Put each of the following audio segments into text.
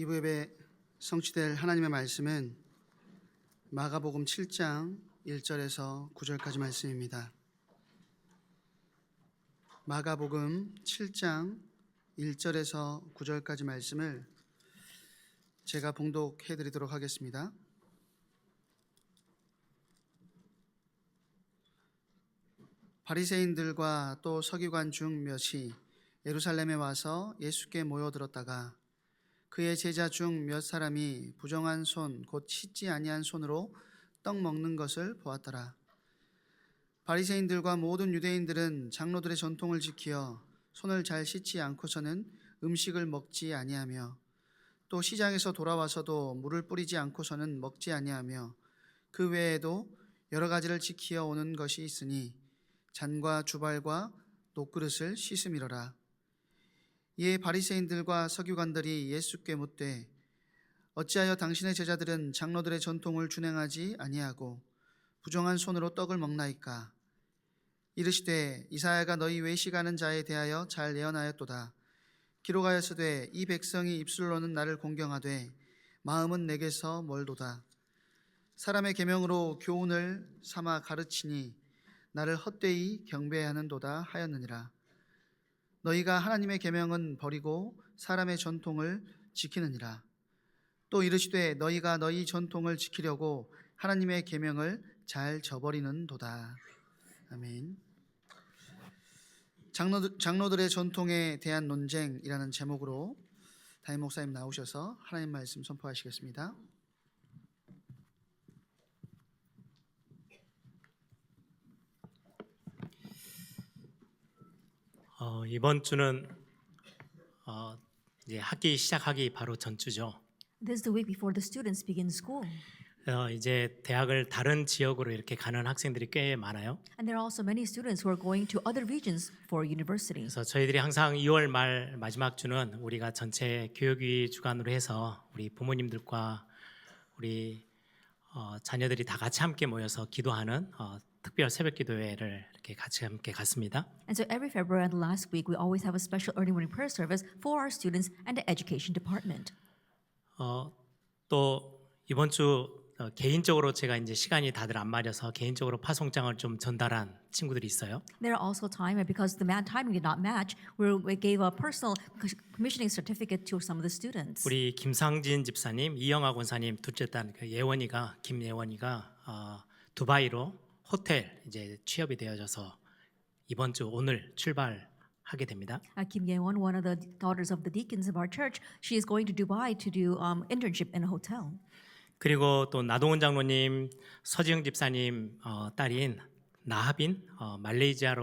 이부 예배 성취될 하나님의 말씀은 마가복음 7장 1절에서 9절까지 말씀입니다. 마가복음 7장 1절에서 9절까지 말씀을 제가 봉독해 드리도록 하겠습니다. 바리새인들과 또 서기관 중 몇이 예루살렘에 와서 예수께 모여들었다가 그의 제자 중 몇 사람이 부정한 손 곧 씻지 아니한 손으로 떡 먹는 것을 보았더라. 바리새인들과 모든 유대인들은 장로들의 전통을 지키어 손을 잘 씻지 않고서는 음식을 먹지 아니하며 또 시장에서 돌아와서도 물을 뿌리지 않고서는 먹지 아니하며 그 외에도 여러 가지를 지키어 오는 것이 있으니 잔과 주발과 녹그릇을 씻음이로라. 이에 바리새인들과 서기관들이 예수께 묻되 어찌하여 당신의 제자들은 장로들의 전통을 준행하지 아니하고 부정한 손으로 떡을 먹나이까? 이르시되 이사야가 너희 외식하는 자에 대하여 잘 예언하였도다. 기록하였으되 이 백성이 입술로는 나를 공경하되 마음은 내게서 멀도다. 사람의 계명으로 교훈을 삼아 가르치니 나를 헛되이 경배하는도다 하였느니라. 너희가 하나님의 계명은 버리고 사람의 전통을 지키느니라. 또 이르시되 너희가 너희 전통을 지키려고 하나님의 계명을 잘 저버리는도다. 아멘. 장로들의 전통에 대한 논쟁이라는 제목으로 담임 목사님 나오셔서 하나님 말씀 선포하시겠습니다. 이번 주는 이제 학기 시작하기 바로 전주죠. This is the week before the students begin school. 이제 대학을 다른 지역으로 이렇게 가는 학생들이 꽤 많아요. And there are also many students who are going to other regions for university. 그래서 저희들이 항상 2월 말 마지막 주는 우리가 전체 교육위 주관으로 해서 우리 부모님들과 우리 자녀들이 다 같이 함께 모여서 기도하는 특별 새벽 기도회를 이렇게 같이 함께 갔습니다. And so every February and last week we always have a special early morning prayer service for our students and the education department. 또 이번 주 개인적으로 제가 이제 시간이 다들 안 맞아서 개인적으로 파송장을 좀 전달한 친구들이 있어요. There are also time, and because the timing did not match, we gave a personal commissioning certificate to some of the students. 우리 김상진 집사님, 이영하 권사님 둘째 딸 예원이가 김예원이가 두바이로 호텔 이제 취업이 되어져서 이번 주 오늘 출발하게 됩니다. Kim Ye-won, one of the daughters of the deacons of our church, she is going to Dubai to do internship in a hotel. 그리고 또 나동훈 장로님, 서지영 집사님 딸인 나하빈 말레이시아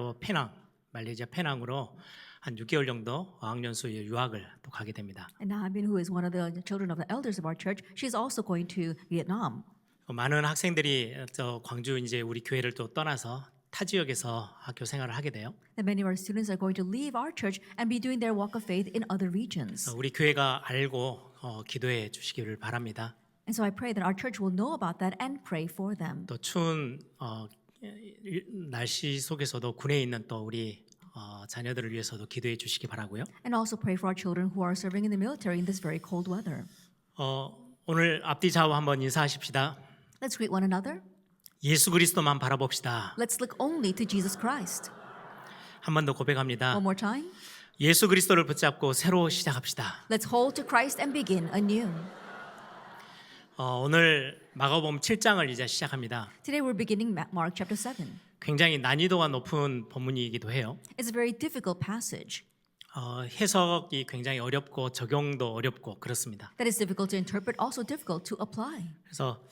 페낭으로 한 6개월 정도 어학연수 유학을 또 가게 됩니다. And Nahabin, who is one of the children of the elders of our church, she is also going to Vietnam. 많은 학생들이 저 광주 이제 우리 교회를 또 떠나서 타 지역에서 학교 생활을 하게 돼요. And many of our students are going to leave our church and be doing their walk of faith in other regions. 우리 교회가 알고 기도해 주시기를 바랍니다. And so I pray that our church will know about that and pray for them. 또 추운 날씨 속에서도 군에 있는 또 우리 자녀들을 위해서도 기도해 주시기 바라고요. And also pray for our children who are serving in the military in this very cold weather. 오늘 앞뒤 좌우 한번 인사하십시다. Let's greet one another. 예수 그리스도만 바라봅시다. Let's look only to Jesus Christ. 한 번 더 고백합니다. One more time. 예수 그리스도를 붙잡고 새로 시작합시다. Let's hold to Christ and begin anew. 오늘 마가복음 7장을 이제 시작합니다. Today we're beginning Mark chapter 7. 굉장히 난이도가 높은 본문이기도 해요. It's a very difficult passage. 해석이 굉장히 어렵고 적용도 어렵고 그렇습니다. That is difficult to interpret, also difficult to apply. 그래서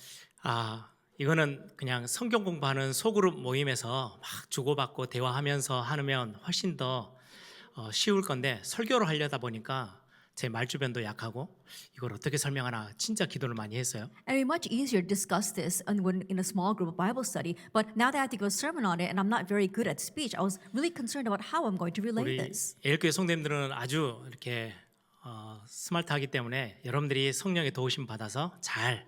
이거는 그냥 성경 공부하는 소그룹 모임에서 막 주고받고 대화하면서 하면 훨씬 더 쉬울 건데 설교를 하려다 보니까 제 말주변도 약하고 이걸 어떻게 설명하나 진짜 기도를 많이 했어요. And it's much easier to discuss this when in a small group of Bible study. But now that I have to give a sermon on it, and I'm not very good at speech, I was really concerned about how I'm going to relate 우리 this. 예일교회 성도님들은 아주 이렇게 스마트하기 때문에 여러분들이 성령의 도우심 받아서 잘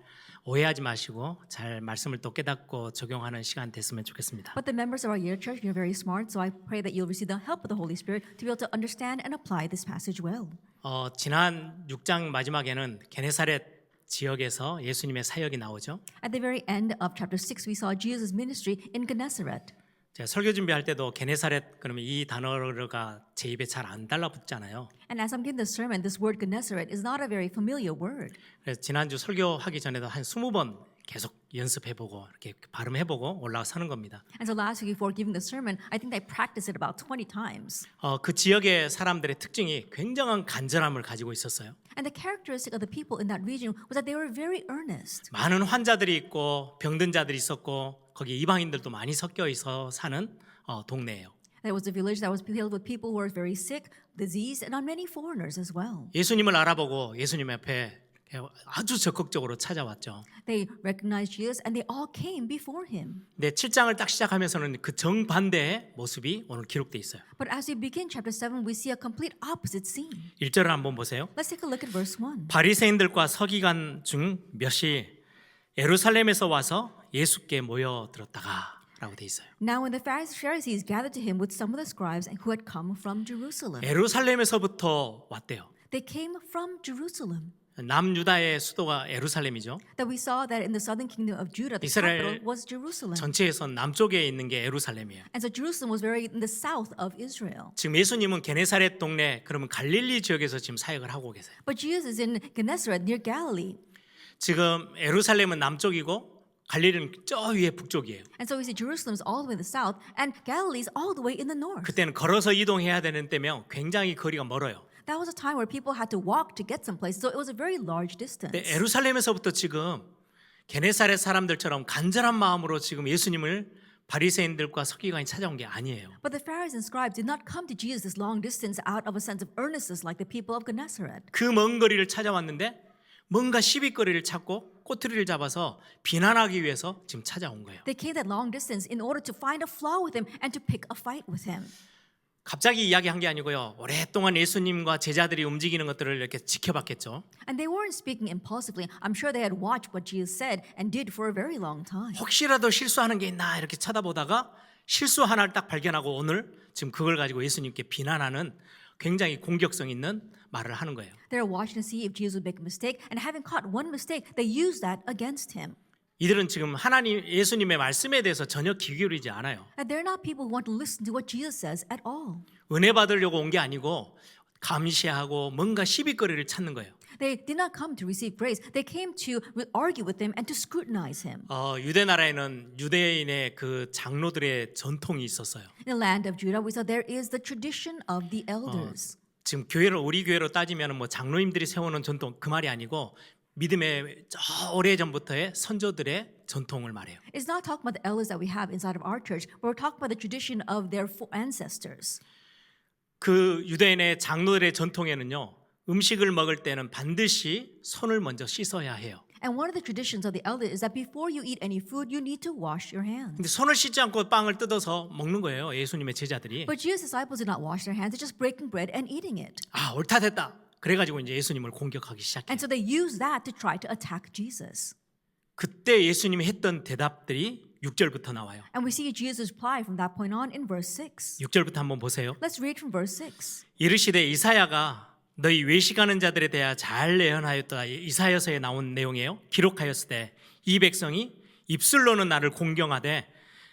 오해하지 마시고 잘 말씀을 또 깨닫고 적용하는 시간 됐으면 좋겠습니다. But the members of our year church, you're very smart, so I pray that you'll receive the help of the Holy Spirit to be able to understand and apply this passage well. 지난 6장 마지막에는 게네사렛 지역에서 예수님의 사역이 나오죠. At the very end of chapter 6, we saw Jesus' ministry in Gennesaret. 제가 설교 준비할 때도 게네사렛 그러면 이 단어가 제 입에 잘 안 달라붙잖아요. And as I'm giving this sermon, this word Gennesaret is not a very familiar word. 그래서 지난주 설교하기 전에도 한 20번 계속 연습해보고 이렇게 발음해보고 올라서는 겁니다. And so last week before giving the sermon, I think I practiced it about 20 times. 그 지역의 사람들의 특징이 굉장한 간절함을 가지고 있었어요. And the characteristic of the people in that region was that they were very earnest. 많은 환자들이 있고 병든 자들이 있었고 거기 이방인들도 많이 섞여 있어 사는 동네예요. There was a village that was filled with people who were very sick, diseased, and on many foreigners as well. 예수님을 알아보고 예수님 앞에 아주 적극적으로 찾아왔죠. They recognized Jesus and they all came before him. 근데 7장을 딱 시작하면서는 그 정반대의 모습이 오늘 기록돼 있어요. But as we begin chapter 7, we see a complete opposite scene. 1절을 한번 보세요. Let's take a look at verse 1. 바리새인들과 서기관 중 몇이 예루살렘에서 와서 예수께 모여들었다가라고 돼 있어요. Now when the Pharisees gathered to him with some of the scribes who had come from Jerusalem. 예루살렘에서부터 왔대요. They came from Jerusalem. 남유다의 수도가 예루살렘이죠. That we saw that in the southern kingdom of Judah, the 이스라엘 capital was Jerusalem. 전체에서 남쪽에 있는 게 예루살렘이에요. And so Jerusalem was very in the south of Israel. 지금 예수님은 게네사렛 동네 그러면 갈릴리 지역에서 지금 사역을 하고 계세요. But Jesus is in Gennesaret near Galilee. 지금 예루살렘은 남쪽이고 갈릴리는 저 위에 북쪽이에요. And so we see Jerusalem is all the way in the south and Galilee is all the way in the north. 그때는 걸어서 이동해야 되는 때면 굉장히 거리가 멀어요. That was a time where people had to walk to get someplace. So it was a very large distance. 근데 예루살렘에서부터 지금 게네사렛 사람들처럼 간절한 마음으로 지금 예수님을 바리새인들과 서기관이 찾아온 게 아니에요. But the Pharisees and scribes did not come to Jesus this long distance out of a sense of earnestness like the people of Gennesaret. 그 먼 거리를 찾아왔는데 뭔가 시비거리를 찾고 꼬투리를 잡아서 비난하기 위해서 지금 찾아온 거예요. They came that long distance in order to find a flaw with him and to pick a fight with him. 갑자기 이야기한 게 아니고요. 오랫동안 예수님과 제자들이 움직이는 것들을 이렇게 지켜봤겠죠. And they weren't speaking impulsively. I'm sure they had watched what Jesus said and did for a very long time. 혹시라도 실수하는 게 있나 이렇게 쳐다보다가 실수 하나를 딱 발견하고 오늘 지금 그걸 가지고 예수님께 비난하는 굉장히 공격성 있는 말을 하는 거예요. They're watching to see if Jesus would make a mistake, and having caught one mistake, they use that against him. 이들은 지금 하나님 예수님의 말씀에 대해서 전혀 귀 기울이지 않아요. And they're not people who want to listen to what Jesus says at all. 은혜 받으려고 온 게 아니고 감시하고 뭔가 시비거리를 찾는 거예요. They did not come to receive grace. They came to argue with him and to scrutinize him. 유대 나라에는 유대인의 그 장로들의 전통이 있었어요. In the land of Judah, we saw there is the tradition of the elders. 지금 교회를 우리 교회로 따지면 뭐 장로님들이 세우는 전통 그 말이 아니고 믿음의 저 오래전부터의 선조들의 전통을 말해요. It's not talking about the elders that we have inside of our church, but we're talking about the tradition of their ancestors. 그 유대인의 장로들의 전통에는요. 음식을 먹을 때는 반드시 손을 먼저 씻어야 해요. And one of the traditions of the elders is that before you eat any food, you need to wash your hands. 근데 손을 씻지 않고 빵을 뜯어서 먹는 거예요. 예수님의 제자들이. But Jesus' disciples did not wash their hands. They're just breaking bread and eating it. 아, 옳다 됐다. 그래가지고 이제 예수님을 공격하기 시작해요. And so they use that to try to attack Jesus. 그때 예수님이 했던 대답들이 6절부터 나와요. And we see Jesus' reply from that point on in verse 6. 6절부터 한번 보세요. Let's read from verse 6. 이르시되 이사야가 너희 외식하는 자들에 대하여 잘 예언하였다. 이사야서에 나온 내용이에요. 기록하였을 때 이 백성이 입술로는 나를 공경하되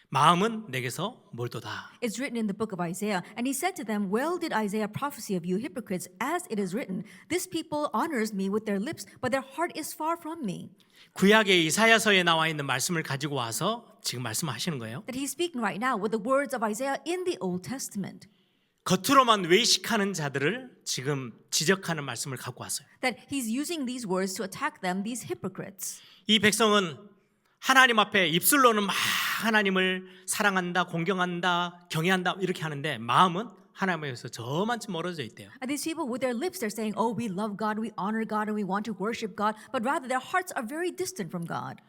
마음은 내게서 멀도다. It's written in the book of Isaiah, and he said to them, well did Isaiah prophesy of you hypocrites, as it is written, this people honors me with their lips, but their heart is far from me. 구약의 이사야서에 나와 있는 말씀을 가지고 와서 지금 말씀하시는 거예요. That he's speaking right now with the words of Isaiah in the Old Testament. 겉으로만 외식하는 자들을 지금 지적하는 말씀을 갖고 왔어요. That he's using these words to attack them, these hypocrites. 이 백성은 하나님 앞에 입술로는 막 하나님을 사랑한다, 공경한다, 경외한다 이렇게 하는데 마음은 하나님에서 저만치 멀어져 있대요. And these people with their lips they're saying, oh, we love God, we honor God, and we want to worship God, but rather their hearts are very distant from God.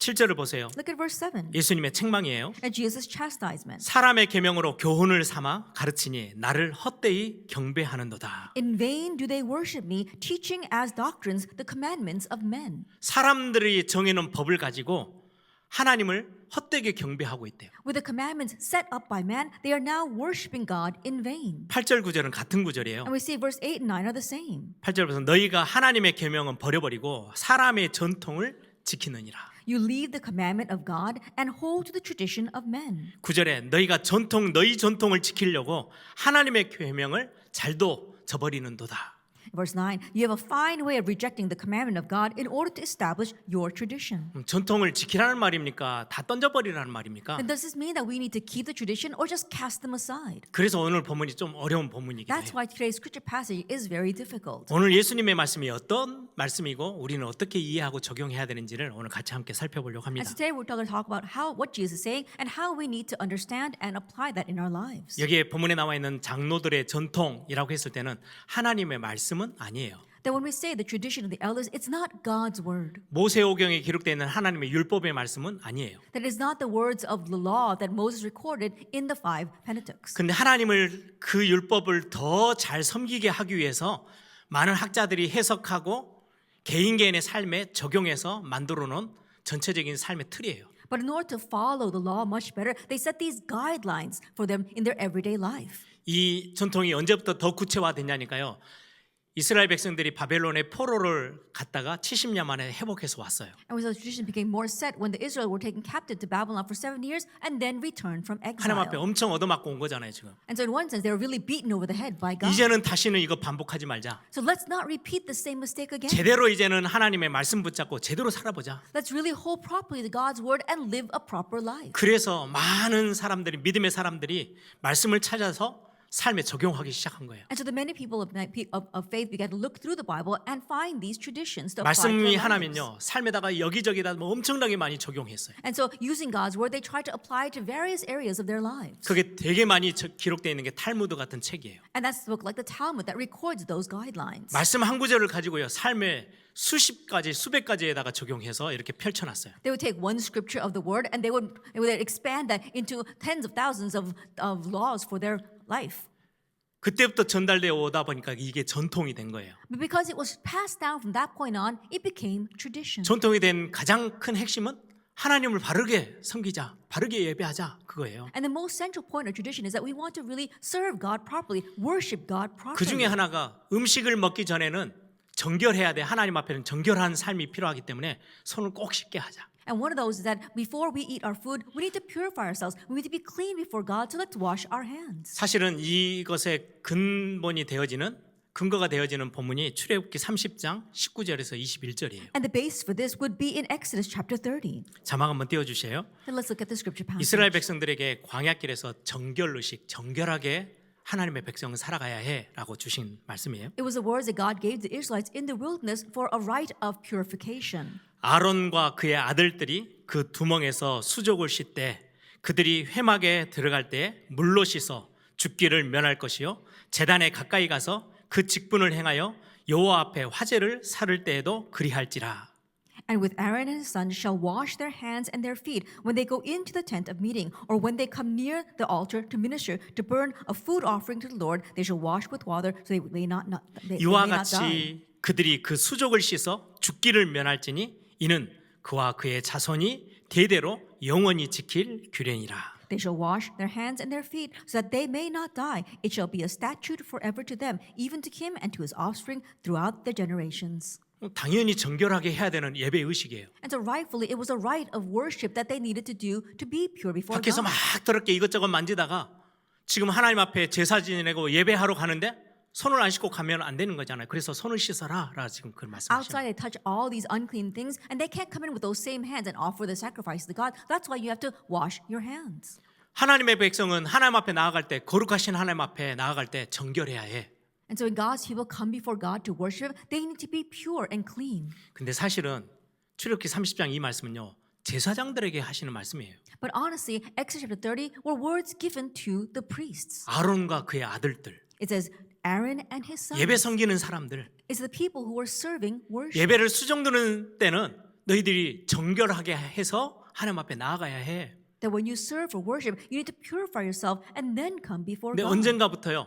7절을 보세요. Look at verse 7. 예수님의 책망이에요. At Jesus' chastisement. 사람의 계명으로 교훈을 삼아 가르치니 나를 헛되이 경배하는도다. In vain do they worship me, teaching as doctrines the commandments of men. 사람들이 정해놓은 법을 가지고 하나님을 헛되게 경배하고 있대요. With the commandments set up by man, they are now worshiping God in vain. 8절 9절은 같은 구절이에요. And we see verse 8 and 9 are the same. 8절에서 너희가 하나님의 계명은 버려버리고 사람의 전통을 지키느니라. You leave the commandment of God and hold to the tradition of men. 9절에 너희 전통을 지키려고 하나님의 계명을 잘도 저버리는도다. Verse 9, you have a fine way of rejecting the commandment of God in order to establish your tradition. 전통을 지키라는 말입니까? 다 던져버리라는 말입니까? And does this mean that we need to keep the tradition or just cast them aside? 그래서 오늘 본문이 좀 어려운 본문이긴 That's 해요. why today's scripture passage is very difficult. 오늘 예수님의 말씀이 어떤 말씀이고 우리는 어떻게 이해하고 적용해야 되는지를 오늘 같이 함께 살펴보려고 합니다. And today we're going to talk about what Jesus is saying and how we need to understand and apply that in our lives. 여기에 본문에 나와 있는 장로들의 전통이라고 했을 때는 하나님의 말씀은 아니에요. That when we say the tradition of the elders, it's not God's word. 모세오경에 기록되어 있는 하나님의 율법의 말씀은 아니에요. That is not the words of the law that Moses recorded in the five Pentateuchs. 근데 하나님을 그 율법을 더 잘 섬기게 하기 위해서 많은 학자들이 해석하고 개인의 삶에 적용해서 만들어 놓은 전체적인 삶의 틀이에요. But in order to follow the law much better, they set these guidelines for them in their everyday life. 이 전통이 언제부터 더 구체화됐냐니까요. 이스라엘 백성들이 바벨론의 포로를 갔다가 70년 만에 회복해서 왔어요. And so the tradition became more set when the Israel were taken captive to Babylon for 7 years and then returned from 하나님 앞에 exile. 엄청 얻어맞고 온 거잖아요, 지금. And so in one sense, they were really beaten over the head by God. 이제는 다시는 이거 반복하지 말자. So let's not repeat the same mistake again. 제대로 이제는 하나님의 말씀 붙잡고 제대로 살아보자. Let's really hold properly to God's word and live a proper life. 그래서 많은 사람들이 믿음의 사람들이 말씀을 찾아서 삶에 적용하기 시작한 거예요. And so the many people of faith began to look through the Bible and find these traditions to apply to 말씀이 their lives. 하나면요 삶에다가 여기저기다 뭐 엄청나게 많이 적용했어요. And so using God's word, they tried to apply it to various areas of their lives. 그게 되게 많이 기록되어 있는 게 탈무드 같은 책이에요. And that's the book like the Talmud that records those guidelines. 말씀 한 구절을 가지고요 삶에 수십 가지 수백 가지에다가 적용해서 이렇게 펼쳐놨어요. They would take one scripture of the word and they would expand that into tens of thousands of laws for their life. 그때부터 전달되어 오다 보니까 이게 전통이 된 거예요. But because it was passed down from that point on, it became tradition. 전통이 된 가장 큰 핵심은 하나님을 바르게 섬기자, 바르게 예배하자 그거예요. And the most central point of tradition is that we want to really serve God properly, worship God properly. 그 중에 하나가 음식을 먹기 전에는 정결해야 돼. 하나님 앞에는 정결한 삶이 필요하기 때문에 손을 꼭 씻게 하자. And one of those is that before we eat our food, we need to purify ourselves. We need to be clean before God, so let's wash our hands. 사실은 이것의 근거가 되어지는 본문이 출애굽기 30장 19절에서 21절이에요. And the base for this would be in Exodus chapter 30. 자막 한번 띄워주세요. And let's look at the scripture passage. 이스라엘 백성들에게 광야길에서 정결하게 하나님의 백성은 살아가야 해라고 주신 말씀이에요. It was the words that God gave the Israelites in the wilderness for a rite of purification. 아론과 그의 아들들이 그 두멍에서 수족을 씻되 그들이 회막에 들어갈 때 물로 씻어 죽기를 면할 것이요 제단에 가까이 가서 그 직분을 행하여 여호와 앞에 화제를 살을 때에도 그리할지라. And with Aaron and his sons shall wash their hands and their feet when they go into the tent of meeting, or when they come near the altar to minister, to burn a food offering to the Lord. They shall wash with water, so they may not 이와 die. 같이 그들이 그 수족을 씻어 죽기를 면할지니 이는 그와 그의 자손이 대대로 영원히 지킬 규례니라. They shall wash their hands and their feet, so that they may not die. It shall be a statute forever to them, even to him and to his offspring throughout the generations. 당연히 정결하게 해야 되는 예배 의식이에요. And so rightfully, it was a rite of worship that they needed to do to be pure before 밖에서 God. 막 더럽게 이것저것 만지다가 지금 하나님 앞에 제사 지내고 예배하러 가는데 손을 안 씻고 가면 안 되는 거잖아요. 그래서 손을 씻어라라 지금 그 말씀하시는. Outside, they touch all these unclean things, and they can't come in with those same hands and offer the sacrifice to God. That's why you have to wash your hands. 하나님의 백성은 하나님 앞에 나아갈 때 거룩하신 하나님 앞에 나아갈 때 정결해야 해. And so when God's people come before God to worship, they need to be pure and clean. 근데 사실은 출애굽기 30장 이 말씀은요. 제사장들에게 하시는 말씀이에요. But honestly, Exodus chapter 30 were words given to the priests. 아론과 그의 아들들, It says Aaron and his sons. 예배 섬기는 사람들, It's the people who were serving worship. 예배를 수정드는 때는 너희들이 정결하게 해서 하나님 앞에 나아가야 해. That when you serve for worship, you need to purify yourself and then come before 근데 God. 언젠가부터요.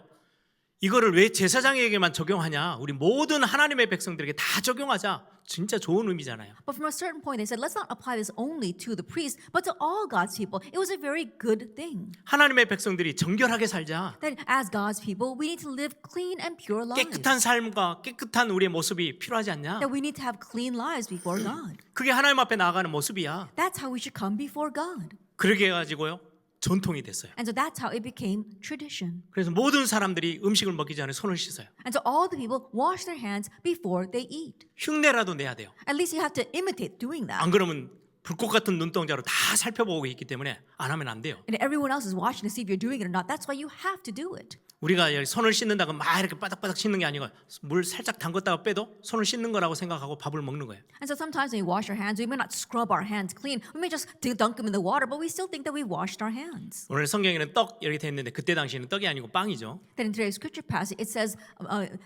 이거를 왜 제사장에게만 적용하냐? 우리 모든 하나님의 백성들에게 다 적용하자. 진짜 좋은 의미잖아요. But from a certain point, they said, let's not apply this only to the priests, but to all God's people. It was a very good thing. 하나님의 백성들이 정결하게 살자. That as God's people, we need to live clean and pure lives. 깨끗한 삶과 깨끗한 우리의 모습이 필요하지 않냐? That we need to have clean lives before God. 그게 하나님 앞에 나아가는 모습이야. That's how we should come before God. 그렇게 해가지고요 전통이 됐어요. And so that's how it became tradition. 그래서 모든 사람들이 음식을 먹기 전에 손을 씻어요. And so all the people wash their hands before they eat. 흉내라도 내야 돼요. At least you have to imitate doing that. 안 그러면 불꽃 같은 눈동자로 다 살펴보고 있기 때문에 안 하면 안 돼요. And everyone else is watching to see if you're doing it or not. That's why you have to do it. 우리가 여기 손을 씻는다고 막 이렇게 바닥바닥 씻는 게 아니고 물 살짝 담궜다가 빼도 손을 씻는 거라고 생각하고 밥을 먹는 거예요. And so sometimes when we wash our hands, we may not scrub our hands clean. We may just dunk them in the water, but we still think that we washed our hands. 오늘 성경에는 떡 이렇게 돼 있는데 그때 당시에는 떡이 아니고 빵이죠. Then in today's scripture passage, it says,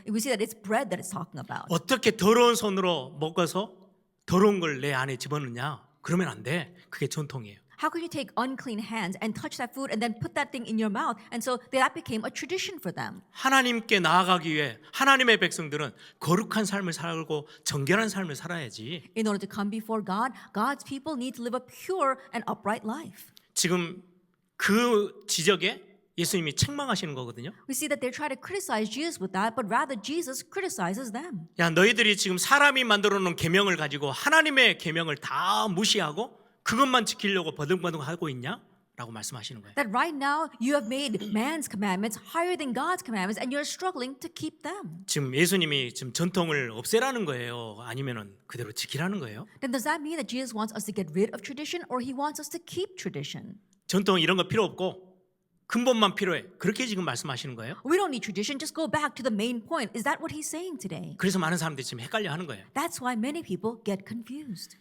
we see that it's bread that it's talking about. 어떻게 더러운 손으로 먹어서 더러운 걸 내 안에 집어넣냐? 그러면 안 돼. 그게 전통이에요. How could you take unclean hands and touch that food and then put that thing in your mouth? And so that became a tradition for them. 하나님께 나아가기 위해 하나님의 백성들은 거룩한 삶을 살고 정결한 삶을 살아야지. In order to come before God, God's people need to live a pure and upright life. 지금 그 지적에 예수님이 책망하시는 거거든요. We see that they're trying to criticize Jesus with that, but rather Jesus criticizes them. 야, 너희들이 지금 사람이 만들어 놓은 계명을 가지고 하나님의 계명을 다 무시하고 그것만 지키려고 버둥버둥 하고 있냐? 라고 말씀하시는 거예요. That right now you have made man's commandments higher than God's commandments and you're struggling to keep them. 지금 예수님이 지금 전통을 없애라는 거예요? 아니면은 그대로 지키라는 거예요? Then does that mean that Jesus wants us to get rid of tradition or he wants us to keep tradition? 전통 이런 거 필요 없고 근본만 필요해. 그렇게 지금 말씀하시는 거예요? We don't need tradition, just go back to the main point. Is that what he's saying today? 그래서 많은 사람들이 지금 헷갈려 하는 거예요. That's why many people get confused.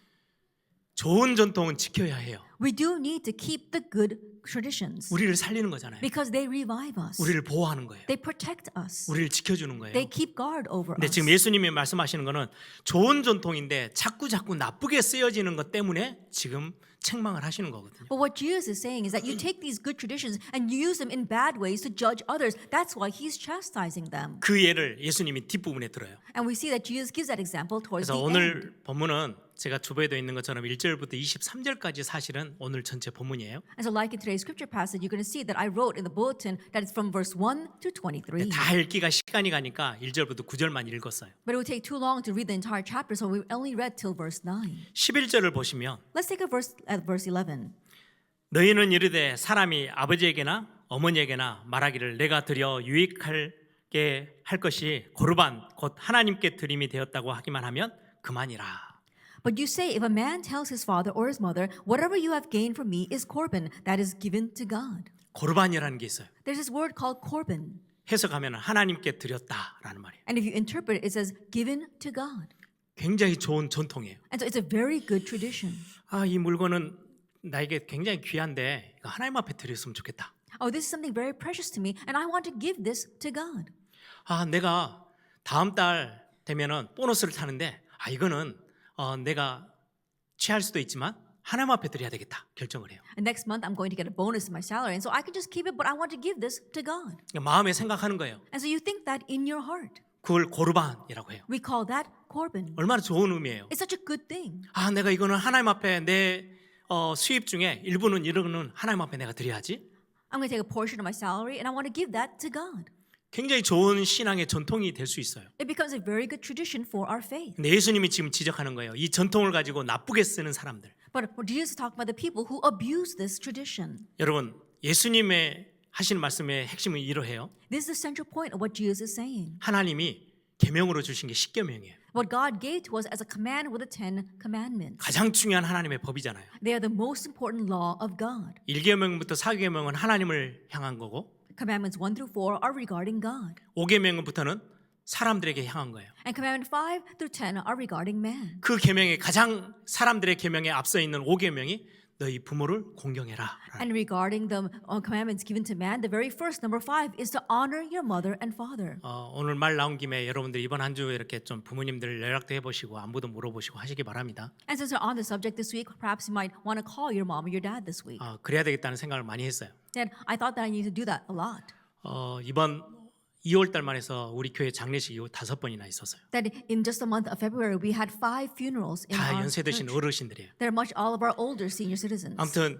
좋은 전통은 지켜야 해요. We do need to keep the good traditions 우리를 살리는 거잖아요. because they revive us. 우리를 보호하는 거예요. They protect us. 우리를 지켜주는 거예요. They keep guard over 근데 us. 지금 예수님이 말씀하시는 거는 좋은 전통인데 자꾸 나쁘게 쓰여지는 것 때문에 지금 책망을 하시는 거거든요. But what Jesus is saying is that you take these good traditions and you use them in bad ways to judge others. That's why he's chastising them. 그 예를 예수님이 뒷부분에 들어요. And we see that Jesus gives that example towards 그래서 the end. 오늘 본문은 제가 주보에도 있는 것처럼 1절부터 23절까지 사실은 오늘 전체 본문이에요. And so like in today's scripture passage, you're going to see that I wrote in the bulletin that it's from verse 1 to 23. 다 읽기가 시간이 가니까 1절부터 9절만 읽었어요. But it would take too long to read the entire chapter, so we only read till verse 9. 11절을 보시면 Let's take a verse at verse 11. 너희는 이르되 사람이 아버지에게나 어머니에게나 말하기를 내가 드려 유익하게 할 것이 고르반 곧 하나님께 드림이 되었다고 하기만 하면 그만이라. But you say, if a man tells his father or his mother, whatever you have gained from me is korban, that is given to God. 고르반이라는 게 있어요. There's this word called korban. 해석하면 하나님께 드렸다라는 말이에요. And if you interpret it, it says given to God. 굉장히 좋은 전통이에요. And so it's a very good tradition. 아, 이 물건은 나에게 굉장히 귀한데 이거 하나님 앞에 드렸으면 좋겠다. Oh, this is something very precious to me, and I want to give this to God. 아, 내가 다음 달 되면은 보너스를 타는데 이거는 내가 취할 수도 있지만 하나님 앞에 드려야 되겠다 결정을 해요. And next month I'm going to get a bonus in my salary, and so I can just keep it, but I want to give this to God. 그러니까 마음에 생각하는 거예요. And so you think that in your heart. 그걸 고르반이라고 해요. We call that korban. 얼마나 좋은 의미예요. It's such a good thing. 아, 내가 이거는 하나님 앞에 내 수입 중에 일부는 하나님 앞에 내가 드려야지. I'm going to take a portion of my salary, and I want to give that to God. 굉장히 좋은 신앙의 전통이 될 수 있어요. It becomes a very good tradition for our faith. 근데 예수님이 지금 지적하는 거예요. 이 전통을 가지고 나쁘게 쓰는 사람들. But Jesus is talking about the people who abuse this tradition. 여러분, 예수님의 하시는 말씀의 핵심은 이러해요. This is the central point of what Jesus is saying. 하나님이 계명으로 주신 게 십계명이에요. What God gave to us as a command with the 10 commandments. 가장 중요한 하나님의 법이잖아요. They are the most important law of God. 1계명부터 4계명은 하나님을 향한 거고 Commandments 1 through 4 are regarding God. 5계명부터는 사람들에게 향한 거예요. And commandment 5 through 10 are regarding man. 그 계명에 가장 사람들의 계명에 앞서 있는 5계명이 너희 부모를 공경해라. And regarding the commandments given to man, the very first, number 5, is to honor your mother and father. 오늘 말 나온 김에 여러분들 이번 한 주 이렇게 좀 부모님들 연락도 해보시고 안부도 물어보시고 하시기 바랍니다. And since we're on the subject this week, perhaps you might want to call your mom or your dad this week. 그래야 되겠다는 생각을 많이 했어요. And I thought that I need to do that a lot. 이번 2월 달만 해서 우리 교회 장례식이 5번이나 있었어요. That in just the month of February, we had 5 funerals in 다 our 연세 드신 church. 어르신들이에요. They're much all of our older senior citizens. 아무튼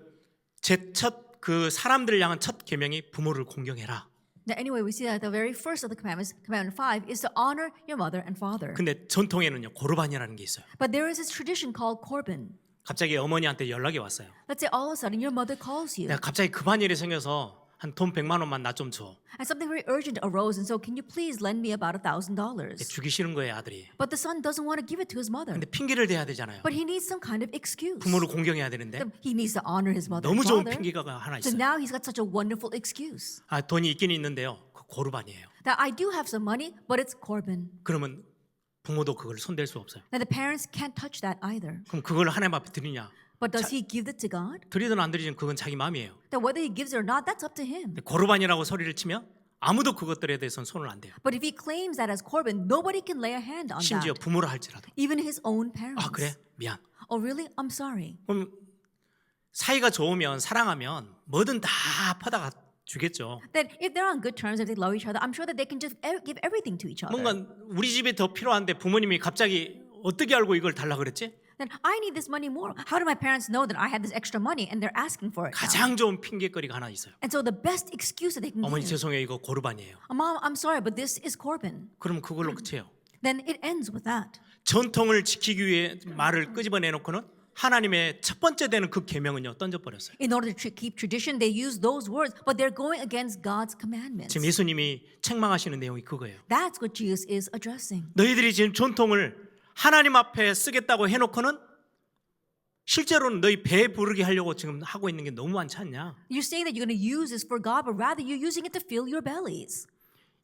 제 첫 그 사람들을 향한 첫 계명이 부모를 공경해라. Now, anyway, we see that the very first of the commandments, commandment 5, is to honor your mother and father. 근데 전통에는요 고르반이라는 게 있어요. But there is this tradition called Korban. 갑자기 어머니한테 연락이 왔어요. Let's say all of a sudden your mother calls you, 내가 갑자기 급한 일이 생겨서 한 돈 100만 원만 나 좀 줘. and something very urgent arose, and so can you please lend me about $1,000? 주기 싫은 거예요 아들이. But the son doesn't want to give it to his mother. 근데 핑계를 대야 되잖아요. But he needs some kind of excuse. 부모를 공경해야 되는데 He needs to honor his mother 너무 and 좋은 father. 핑계가 하나 So 있어요. now he's got such a wonderful excuse. 아 돈이 있긴 있는데요. 그 고르반이에요. That I do have some money, but it's Korban. 그러면 부모도 그걸 손댈 수 없어요. Now the parents can't touch that either. 그럼 그걸 하나님 앞에 드리냐? But does he give it to God? 드리든 안 드리든 그건 자기 마음이에요. That whether he gives it or not, that's up to him. 근데 고르반이라고 소리를 치면 아무도 그것들에 대해서는 손을 안 대요. But if he claims that as Korban, nobody can lay a hand on 심지어 that. 부모를 할지라도. Even his own parents. 아 그래? 미안. Oh really? I'm sorry. 그럼 사이가 좋으면 사랑하면 뭐든 다 퍼다가 주겠죠. That if they're on good terms, if they love each other, I'm sure that they can just give everything to each other. 뭔가 우리 집에 더 필요한데 부모님이 갑자기 어떻게 알고 이걸 달라 그랬지? Then I need this money more. How do my parents know that I have this extra money and they're asking for it now? 가장 좋은 핑계거리가 하나 있어요. And so the best excuse that they can 어머니 give. 죄송해요 이거 고르반이에요. Mom, I'm sorry, but this is Korban. 그럼 그걸로 끝이에요. Then it ends with that. 전통을 지키기 위해 말을 끄집어내놓고는 하나님의 첫 번째 되는 그 계명은요 던져버렸어요. In order to keep tradition, they use those words, but they're going against God's commandments. 지금 예수님이 책망하시는 내용이 그거예요. That's what Jesus is addressing. 너희들이 지금 전통을 하나님 앞에 쓰겠다고 해놓고는 실제로는 너희 배 부르게 하려고 지금 하고 있는 게 너무 많지 않냐? You're saying that you're going to use this for God, but rather you're using it to fill your bellies.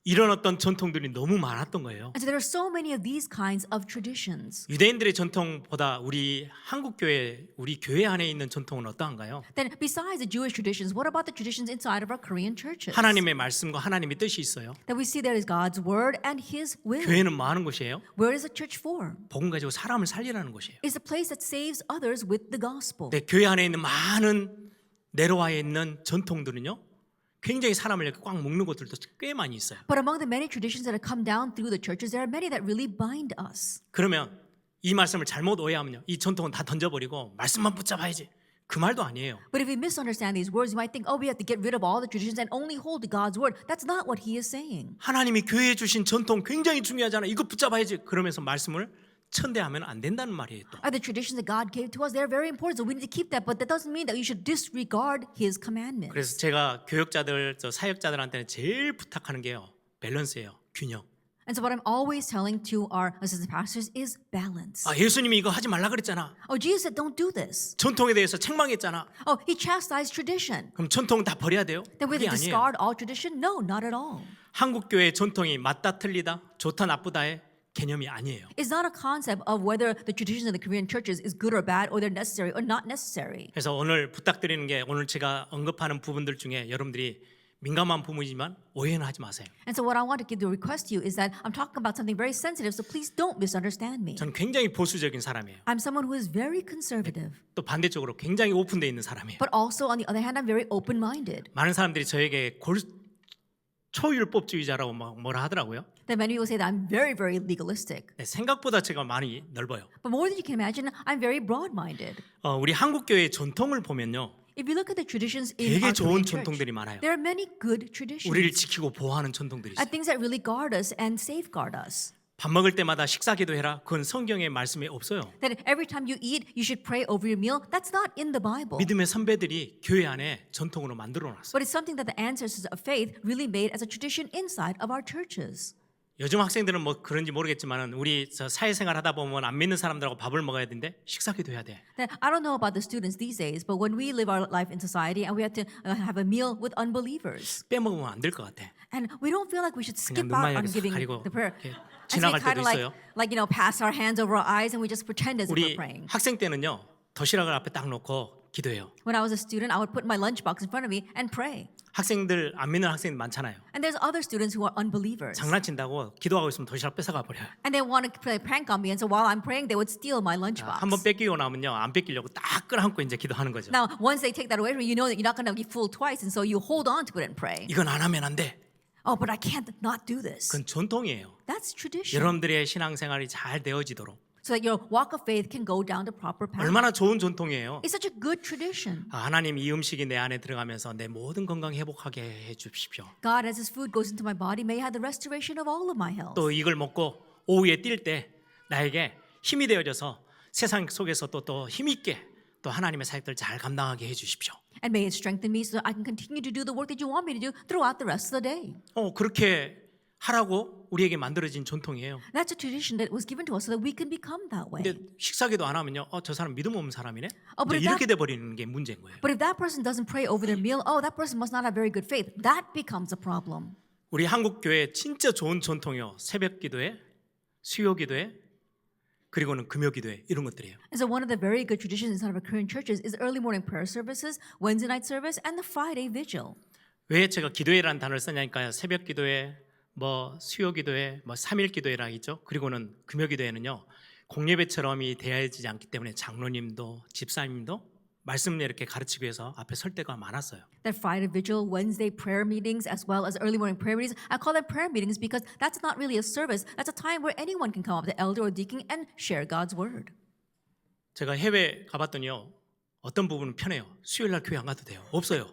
이런 어떤 전통들이 너무 많았던 거예요. And so there are so many of these kinds of traditions. 유대인들의 전통보다 우리 한국 교회, 우리 교회 안에 있는 전통은 어떠한가요? Then besides the Jewish traditions, what about the traditions inside of our Korean churches? 하나님의 말씀과 하나님의 뜻이 있어요. That we see there is God's word and His will. 교회는 뭐 하는 곳이에요? Where is the church for? 복음 가지고 사람을 살리라는 곳이에요. It's a place that saves others with the gospel. 근데 교회 안에 있는 많은 네로와에 있는 전통들은요. 굉장히 사람을 이렇게 꽉 묶는 것들도 꽤 많이 있어요. But among the many traditions that have come down through the churches, there are many that really bind us. 그러면 이 말씀을 잘못 오해하면요. 이 전통은 다 던져버리고 말씀만 붙잡아야지. 그 말도 아니에요. But if we misunderstand these words, you might think, oh, we have to get rid of all the traditions and only hold to God's word. That's not what He is saying. 하나님이 교회에 주신 전통 굉장히 중요하잖아. 이거 붙잡아야지. 그러면서 말씀을 천대하면 안 된다는 말이에요. 또. The traditions that God gave to us, they're very important, so we need to keep that. But that doesn't mean that you should disregard His commandments. 그래서 제가 교역자들, 사역자들한테는 제일 부탁하는 게요. 밸런스예요. 균형. And so what I'm always telling to our assistant pastors is balance. 아, 예수님이 이거 하지 말라 그랬잖아. Oh, Jesus said, don't do this. 전통에 대해서 책망했잖아. Oh, He chastised tradition. 그럼 전통은 다 버려야 돼요? Then we 그게 have to 아니에요. discard all tradition? No, not at all. 한국 교회의 전통이 맞다 틀리다, 좋다 나쁘다의 개념이 아니에요. It's not a concept of whether the traditions of the Korean churches is good or bad, or they're necessary or not necessary. 그래서 오늘 부탁드리는 게 오늘 제가 언급하는 부분들 중에 여러분들이 민감한 부분이지만 오해는 하지 마세요. And so what I want to give the request to you is that I'm talking about something very sensitive, so please don't misunderstand me. 저는 굉장히 보수적인 사람이에요. I'm someone who is very conservative, 또 반대쪽으로 굉장히 오픈되어 있는 사람이에요. but also on the other hand, I'm very open-minded. 많은 사람들이 저에게 초율법주의자라고 뭐라 하더라고요. That many people say that I'm very, very legalistic. 네, 생각보다 제가 많이 넓어요. But more than you can imagine, I'm very broad-minded. 우리 한국 교회의 전통을 보면요, If you look at the traditions in 되게 our 좋은 Korean church, 전통들이 많아요. there are many good 우리를 traditions. 지키고 보호하는 전통들이 있어요. Things that really guard us and safeguard us. 밥 먹을 때마다 식사기도해라. 그건 성경의 말씀에 없어요. That every time you eat, you should pray over your meal. That's not in the Bible. 믿음의 선배들이 교회 안에 전통으로 만들어놨어요. But it's something that the ancestors of faith really made as a tradition inside of our churches. 요즘 학생들은 뭐 그런지 모르겠지만은 우리 사회생활 하다 보면 안 믿는 사람들하고 밥을 먹어야 되는데 식사기도해야 돼. That I don't know about the students these days, but when we live our life in society and we have to have a meal with unbelievers, 빼먹으면 안 될 것 같아. and we don't feel like we should skip 눈만 out on 이렇게 giving 가리고 the prayer. 이렇게 And so we 지나갈 kind 때도 of 있어요. like pass our hands over our eyes and we just pretend as if 우리 we're praying. 학생 때는요 도시락을 앞에 딱 놓고 기도해요. When I was a student, I would put my lunchbox in front of me and pray. 학생들 안 믿는 학생들 많잖아요. And there's other students who are unbelievers. 장난친다고 기도하고 있으면 도시락 뺏어가 버려요. And they want to play prank on me. And so while I'm praying, they would steal my lunchbox. 한번 뺏기고 나면요 안 뺏기려고 딱 끌어안고 이제 기도하는 거죠. Now, once they take that away from you, you know that you're not going to be fooled twice. And so you hold on to it and pray. 이건 안 하면 안 돼. Oh, but I can't not do this. 그건 전통이에요. That's tradition. 여러분들의 신앙생활이 잘 되어지도록. So that your walk of faith can go down the proper path. 얼마나 좋은 전통이에요. It's such a good tradition. 하나님 이 음식이 내 안에 들어가면서 내 모든 건강 회복하게 해 주십시오. God, as His food goes into my body, may have the restoration of all of my health. 또 이걸 먹고 오후에 뛸 때 나에게 힘이 되어져서 세상 속에서 또 힘있게 또 하나님의 사역들 잘 감당하게 해 주십시오. And may it strengthen me so that I can continue to do the work that you want me to do throughout the rest of the day. 그렇게 하라고 우리에게 만들어진 전통이에요. That's a tradition that was given to us so that we can become that way. 근데 식사기도 안 하면요, 저 사람 믿음 없는 사람이네. but 이제 if 이렇게 돼 버리는 게 문제인 거예요. But if that person doesn't pray over their meal, oh, that person must not have very good faith. That becomes a problem. 우리 한국 교회 진짜 좋은 전통이요. 새벽 기도회, 수요 기도회, 그리고는 금요 기도회 이런 것들이에요. And so one of the very good traditions inside of our Korean churches is early morning prayer services, Wednesday night service, and the Friday vigil. 왜 제가 기도회라는 단어를 썼냐니까요. 새벽 기도회, 수요 기도회, 3일 기도회라 있죠. 그리고는 금요 기도회는요. 공예배처럼이 되어지지 않기 때문에 장로님도 집사님도 말씀을 이렇게 가르치기 위해서 앞에 설 때가 많았어요. That Friday vigil, Wednesday prayer meetings, as well as early morning prayer meetings, I call them prayer meetings because that's not really a service. That's a time where anyone can come up, the elder or deacon, and share God's word. 제가 해외 가봤더니요. 어떤 부분은 편해요. 수요일 날 교회 안 가도 돼요. 없어요.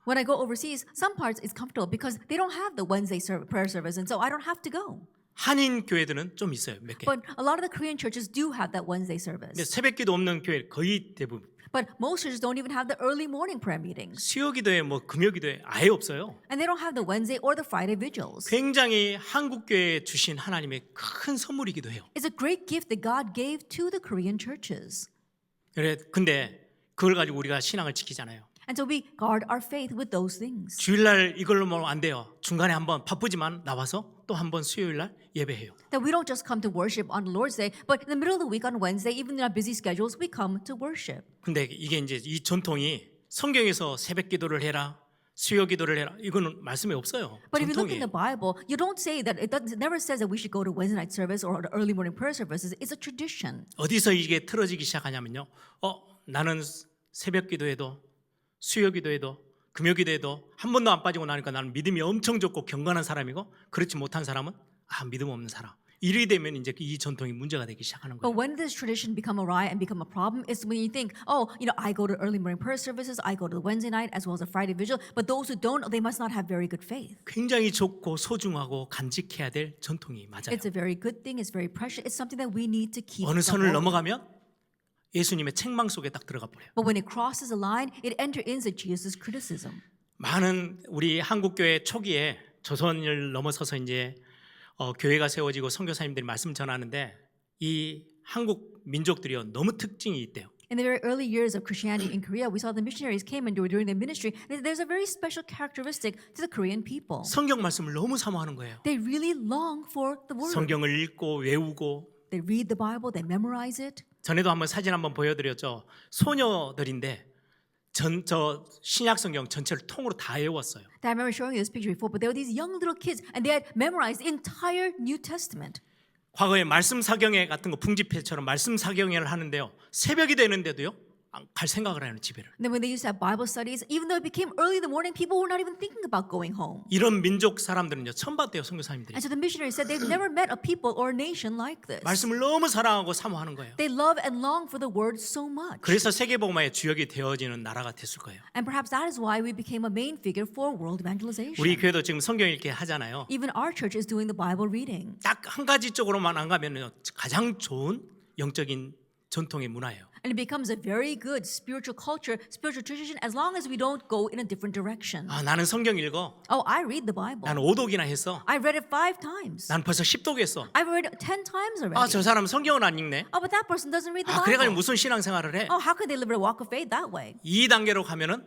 When I go overseas, some parts it's comfortable because they don't have the Wednesday prayer service, and so I don't have to go. 한인 교회들은 좀 있어요. 몇 개. But a lot of the Korean churches do have that Wednesday service. 근데 새벽 기도 없는 교회 거의 대부분. But most churches don't even have the early morning prayer meetings. 수요 기도회, 금요 기도회 아예 없어요. And they don't have the Wednesday or the Friday vigils. 굉장히 한국 교회에 주신 하나님의 큰 선물이기도 해요. It's a great gift that God gave to the Korean churches. 근데 그걸 가지고 우리가 신앙을 지키잖아요. And so we guard our faith with those things. 주일날 이걸로 안 돼요. 중간에 한번 바쁘지만 나와서 또 한번 수요일날 예배해요. That we don't just come to worship on the Lord's Day, but in the middle of the week on Wednesday, even in our busy schedules, we come to worship. 근데 이게 이제 이 전통이 성경에서 새벽 기도를 해라, 수요 기도를 해라 이거는 말씀이 없어요. But if you look in 전통이에요. the Bible, you don't say that it never says that we should go to Wednesday night service or the early morning prayer services. It's a tradition. 어디서 이게 틀어지기 시작하냐면요. 나는 새벽 기도에도 수요 기도에도 금요 기도에도 한 번도 안 빠지고 나니까 나는 믿음이 엄청 좋고 경건한 사람이고 그렇지 못한 사람은 믿음 없는 사람. 이리 되면 이제 이 전통이 문제가 되기 시작하는 But 거예요. when does tradition become awry and become a problem is when you think, oh, I go to early morning prayer services, I go to the Wednesday night as well as the Friday vigil, but those who don't, they must not have very good faith. 굉장히 좋고 소중하고 간직해야 될 전통이 맞아요. It's a very good thing, it's very precious, it's something that we need to keep. 어느 선을 the holy. 넘어가면 예수님의 책망 속에 딱 들어가 버려요. But when it crosses a line, it enters into Jesus' criticism. 많은 우리 한국 교회 초기에 조선을 넘어서서 이제 교회가 세워지고 선교사님들이 말씀 전하는데 이 한국 민족들이요 너무 특징이 있대요. In the very early years of Christianity in Korea, we saw the missionaries came and during their ministry, there's a very special characteristic to the Korean people. 성경 말씀을 너무 사모하는 거예요. They really long for the word. 성경을 읽고 외우고. They read the Bible, they memorize it. 전에도 한번 사진 한번 보여드렸죠. 소녀들인데 저 신약 성경 전체를 통으로 다 외웠어요. I remember showing you this picture before, but they were these young little kids and they had memorized the entire New Testament. 과거에 말씀 사경회 같은 거 풍집회처럼 말씀 사경회를 하는데요. 새벽이 되는데도요. 갈 생각을 하는 집에를. And then when they used to have Bible studies, even though it became early in the morning, people were not even thinking about going home. 이런 민족 사람들은요. 처음 봤대요. 선교사님들이. And so the missionaries said they've never met a people or a nation like this. 말씀을 너무 사랑하고 사모하는 거예요. They love and long for the word so much. 그래서 세계복음화의 주역이 되어지는 나라가 됐을 거예요. And perhaps that is why we became a main figure for world evangelization. 우리 교회도 지금 성경 읽기 하잖아요. Even our church is doing the Bible reading. 딱 한 가지 쪽으로만 안 가면요. 가장 좋은 영적인 전통의 문화예요. And it becomes a very good spiritual culture, spiritual tradition, as long as we don't go in a different direction. 나는 성경 읽어. Oh, I read the Bible. 나는 5독이나 했어. I read it 5 times. 난 벌써 10독 했어. I've read it 10 times already. 저 사람 성경을 안 읽네. Oh, but that person doesn't read the 그래가지고 Bible. 무슨 신앙생활을 해? Oh, how could they live a walk of faith that way? 이 단계로 가면은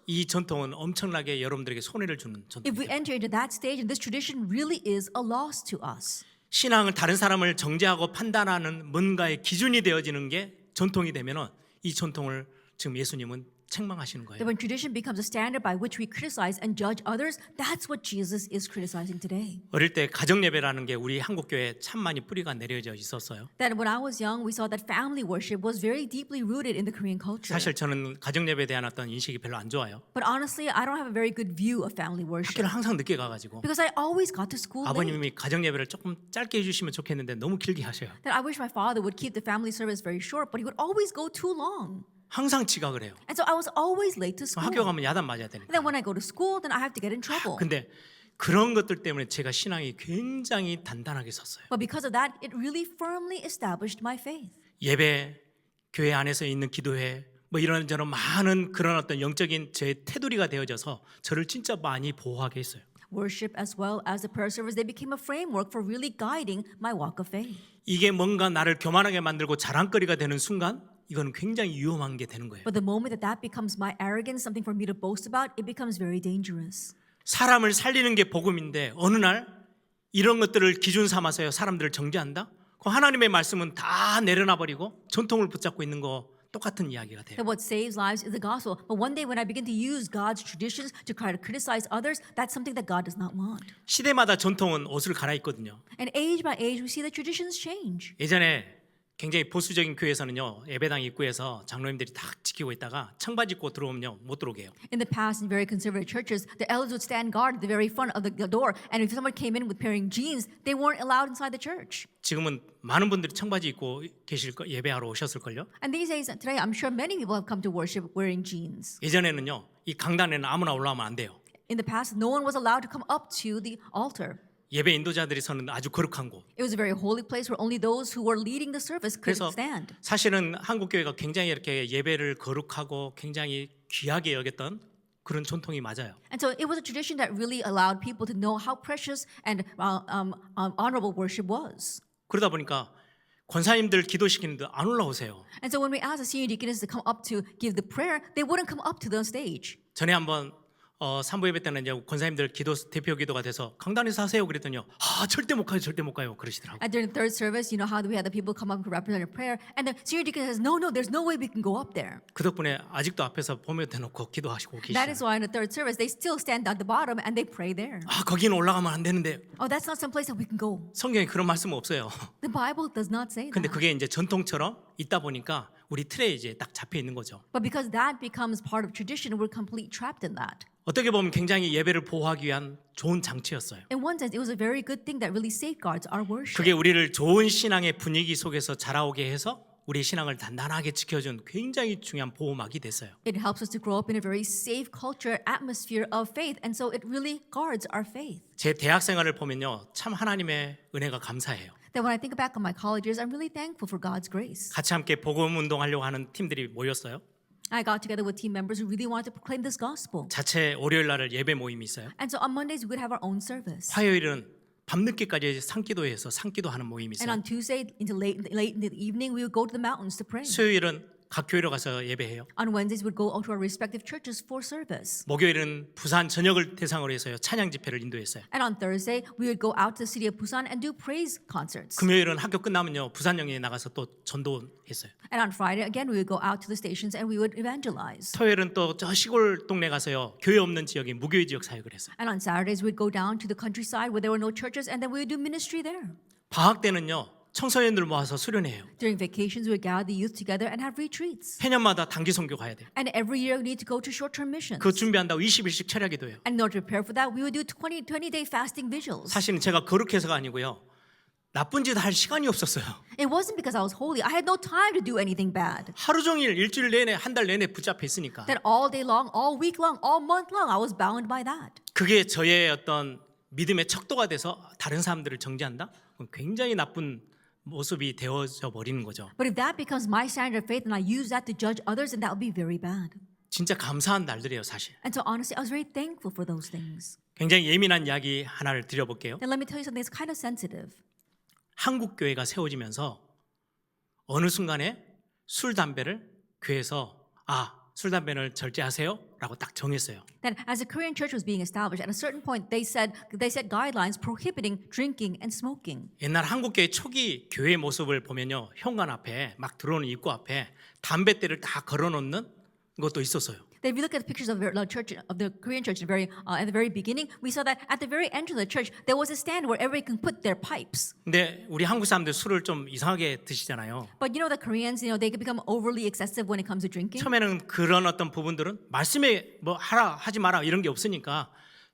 이 전통은 엄청나게 여러분들에게 손해를 주는 If we 전통이에요. enter into that stage, and this tradition really is a loss to us. 신앙을 다른 사람을 정죄하고 판단하는 뭔가의 기준이 되어지는 게 전통이 되면은 이 전통을 지금 예수님은 책망하시는 거예요. That when tradition becomes a standard by which we criticize and judge others, that's what Jesus is criticizing today. 어릴 때 가정 예배라는 게 우리 한국 교회에 참 많이 뿌리가 내려져 있었어요. That when I was young, we saw that family worship was very deeply rooted in the Korean culture. 사실 저는 가정 예배에 대한 어떤 인식이 별로 안 좋아요. But honestly, I don't have a very good view of family worship 학교를 항상 늦게 가가지고 because I always got to school late. 아버님이 가정 예배를 조금 짧게 해주시면 좋겠는데 너무 길게 하셔요. That I wish my father would keep the family service very short, but he would always go too long. 항상 지각을 해요. And so I was always late to school. 학교 가면 야단 맞아야 And 되니까. then when I go to school, then I have to get in trouble. 근데 그런 것들 때문에 제가 신앙이 굉장히 단단하게 섰어요. But because of that, it really firmly established my faith. 예배, 교회 안에서 있는 기도회, 뭐 이런저런 많은 그런 어떤 영적인 제 테두리가 되어져서 저를 진짜 많이 보호하게 했어요. Worship as well as the prayer service, they became a framework for really guiding my walk of faith. 이게 뭔가 나를 교만하게 만들고 자랑거리가 되는 순간 이건 굉장히 위험한 게 되는 거예요. But the moment that that becomes my arrogance, something for me to boast about, it becomes very dangerous. 사람을 살리는 게 복음인데 어느 날 이런 것들을 기준 삼아서요 사람들을 정죄한다? 그 하나님의 말씀은 다 내려놔 버리고 전통을 붙잡고 있는 거 똑같은 이야기가 돼요. That what saves lives is the gospel. But one day when I begin to use God's traditions to try to criticize others, that's something that God does not want. 시대마다 전통은 옷을 갈아입거든요. And age by age, we see the traditions change. 예전에 굉장히 보수적인 교회에서는요 예배당 입구에서 장로님들이 딱 지키고 있다가 청바지 입고 들어오면요 못 들어오게 해요. In the past, in very conservative churches, the elders would stand guard at the very front of the door. And if someone came in with wearing jeans, they weren't allowed inside the church. 지금은 많은 분들이 청바지 입고 계실 거 예배하러 오셨을걸요. And these days, today, I'm sure many people have come to worship wearing jeans. 예전에는요 이 강단에는 아무나 올라오면 안 돼요. In the past, no one was allowed to come up to the altar. 예배 인도자들이 서는 아주 거룩한 곳. It was a very holy place where only those who were leading the service could 그래서 stand. 사실은 한국 교회가 굉장히 이렇게 예배를 거룩하고 굉장히 귀하게 여겼던 그런 전통이 맞아요. And so it was a tradition that really allowed people to know how precious and honorable worship was. 그러다 보니까 권사님들 기도시키는데 안 올라오세요. And so when we asked the senior deaconess to come up to give the prayer, they wouldn't come up to the stage. 전에 한번 산부 예배 때는 이제 권사님들 기도 대표 기도가 돼서 강단에서 하세요 그랬더니요. 절대 못 가요, 절대 못 가요 그러시더라고요. And during the third service, you know how we had the people come up to represent a prayer, and the senior deacon says, no, there's no way we can go up there. 그 덕분에 아직도 앞에서 보며 대놓고 기도하시고 That 계시죠. is why in the third service, they still stand at the bottom and they pray there. 거기는 올라가면 안 되는데 Oh, that's not some place that we can go. 성경에 그런 말씀은 없어요. The Bible does not say 근데 that. 그게 이제 전통처럼 있다 보니까 우리 틀에 이제 딱 잡혀 있는 거죠. But because that becomes part of tradition, we're completely trapped in that. 어떻게 보면 굉장히 예배를 보호하기 위한 좋은 장치였어요. In one sense, it was a very good thing that really safeguards our worship. 그게 우리를 좋은 신앙의 분위기 속에서 자라오게 해서 우리 신앙을 단단하게 지켜준 굉장히 중요한 보호막이 됐어요. It helps us to grow up in a very safe culture, atmosphere of faith, and so it really guards our faith. 제 대학 생활을 보면요, 참 하나님의 은혜가 감사해요. That when I think back on my college years, I'm really thankful for God's grace. 같이 함께 복음 운동하려고 하는 팀들이 모였어요. I got together with team members who really wanted to proclaim this gospel. 자체 월요일 날을 예배 모임이 있어요. And so on Mondays, we would have our own service. 화요일은 밤늦게까지 산기도해서 산기도하는 모임이 And 있어요. on Tuesday, into late in the evening, we would go to the mountains to pray. 수요일은 각 교회로 가서 예배해요. On Wednesdays, we'd go out to our respective churches for service. 목요일은 부산 전역을 대상으로 해서요 찬양 집회를 인도했어요. And on Thursday, we would go out to the city of Busan and do praise concerts. 금요일은 학교 끝나면요 부산역에 나가서 또 전도했어요. And on Friday, again, we would go out to the stations and we would evangelize. 토요일은 또 저 시골 동네 가서요 교회 없는 지역에 무교회 지역 사역을 했어요. And on Saturdays, we'd go down to the countryside where there were no churches and then we would do ministry there. 방학 때는요 청소년들 모아서 수련회해요. During vacations, we would gather the youth together and have retreats. 해년마다 단기 선교 가야 돼요. And every year, we need to go to short-term missions. 그거 준비한다고 20일씩 철야기도 해요. And in order to prepare for that, we would do 20-day fasting vigils. 사실은 제가 거룩해서가 아니고요 나쁜 짓 할 시간이 없었어요. It wasn't because I was holy. I had no time to do anything bad. 하루 종일 일주일 내내 한 달 내내 붙잡혀 있으니까 That all day long, all week long, all month long, I was bound by that. 그게 저의 어떤 믿음의 척도가 돼서 다른 사람들을 정죄한다? 그건 굉장히 나쁜 모습이 되어져 버리는 거죠. But if that becomes my standard of faith and I use that to judge others, then that would be very bad. 진짜 감사한 날들이에요 사실. And so honestly, I was very thankful for those things. 굉장히 예민한 이야기 하나를 드려볼게요. Now let me tell you something that's kind of sensitive. 한국 교회가 세워지면서 어느 순간에 술 담배를 교회에서 술 담배를 절제하세요 라고 딱 정했어요. That as the Korean church was being established, at a certain point they set guidelines prohibiting drinking and smoking. 옛날 한국교회 초기 교회 모습을 보면요 현관 앞에 막 들어오는 입구 앞에 담뱃대를 다 걸어놓는 것도 있었어요. If you look at the pictures of the church, of the Korean church, at the very beginning, we saw that at the very entrance of the church, there was a stand where everybody can put their pipes. 근데 우리 한국 사람들 술을 좀 이상하게 드시잖아요. But you know the Koreans, they can become overly excessive when it comes to drinking. 처음에는 그런 어떤 부분들은 말씀에 뭐 하라 하지 마라 이런 게 없으니까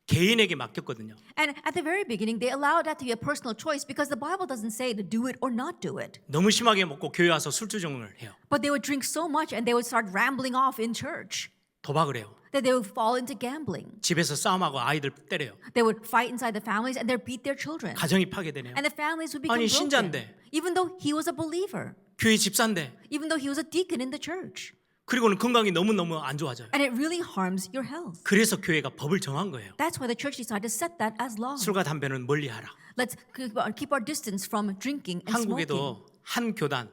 개인에게 맡겼거든요. And at the very beginning, they allowed that to be a personal choice because the Bible doesn't say to do it or not do it. 너무 심하게 먹고 교회 와서 술주정을 해요. But they would drink so much and they would start rambling off in church 도박을 해요. that they would fall into gambling. 집에서 싸움하고 아이들 때려요. They would fight inside the families and they'd beat their children. 가정이 파괴되네요. And the families would become 아니, broken. 신자인데. Even though he was a believer, 교회 집사인데 even though he was a deacon in the church. 그리고는 건강이 너무너무 안 좋아져요. And it really harms your health. 그래서 교회가 법을 정한 거예요. That's why the church decided to set that as law. 술과 담배는 멀리하라. Let's keep our distance from drinking and smoking. 한국에도 한 교단,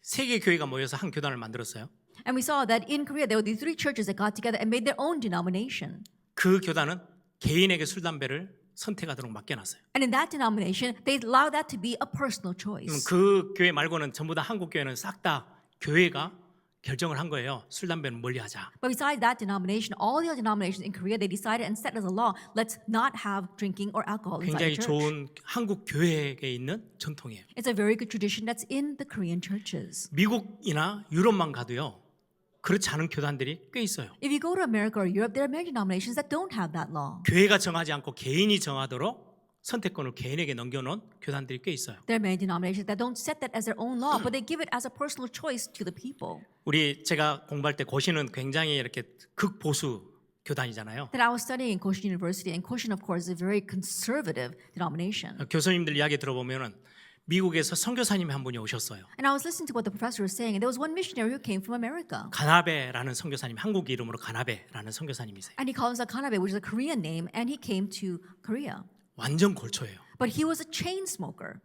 세 개 교회가 모여서 한 교단을 만들었어요. And we saw that in Korea there were these 3 churches that got together and made their own denomination. 그 교단은 개인에게 술 담배를 선택하도록 맡겨놨어요. And in that denomination, they allowed that to be a personal choice. 그 교회 말고는 전부 다 한국 교회는 싹 다 교회가 결정을 한 거예요. 술 담배는 멀리하자. But besides that denomination, all the other denominations in Korea, they decided and set as a law, let's not have drinking or alcohol inside 굉장히 the church. 좋은 한국 교회에 있는 전통이에요. It's a very good tradition that's in the Korean churches. 미국이나 유럽만 가도요. 그렇지 않은 교단들이 꽤 있어요. If you go to America or Europe, there are many denominations that don't have that law. 교회가 정하지 않고 개인이 정하도록 선택권을 개인에게 넘겨놓은 교단들이 꽤 있어요. There are many denominations that don't set that as their own law, but they give it as a personal choice to the people. 제가 공부할 때 고신은 굉장히 이렇게 극보수 교단이잖아요. That I was studying in Koshin University, and Koshin, of course, is a very conservative denomination. 교수님들 이야기 들어보면은 미국에서 선교사님이 한 분이 오셨어요. And I was listening to what the professor was saying, and there was one missionary who came from America. 가나베라는 선교사님, 한국 이름으로 가나베라는 선교사님이세요. And he called himself Kanabe, which is a Korean name, and he came to Korea. 완전 골초예요. But he was a chain smoker.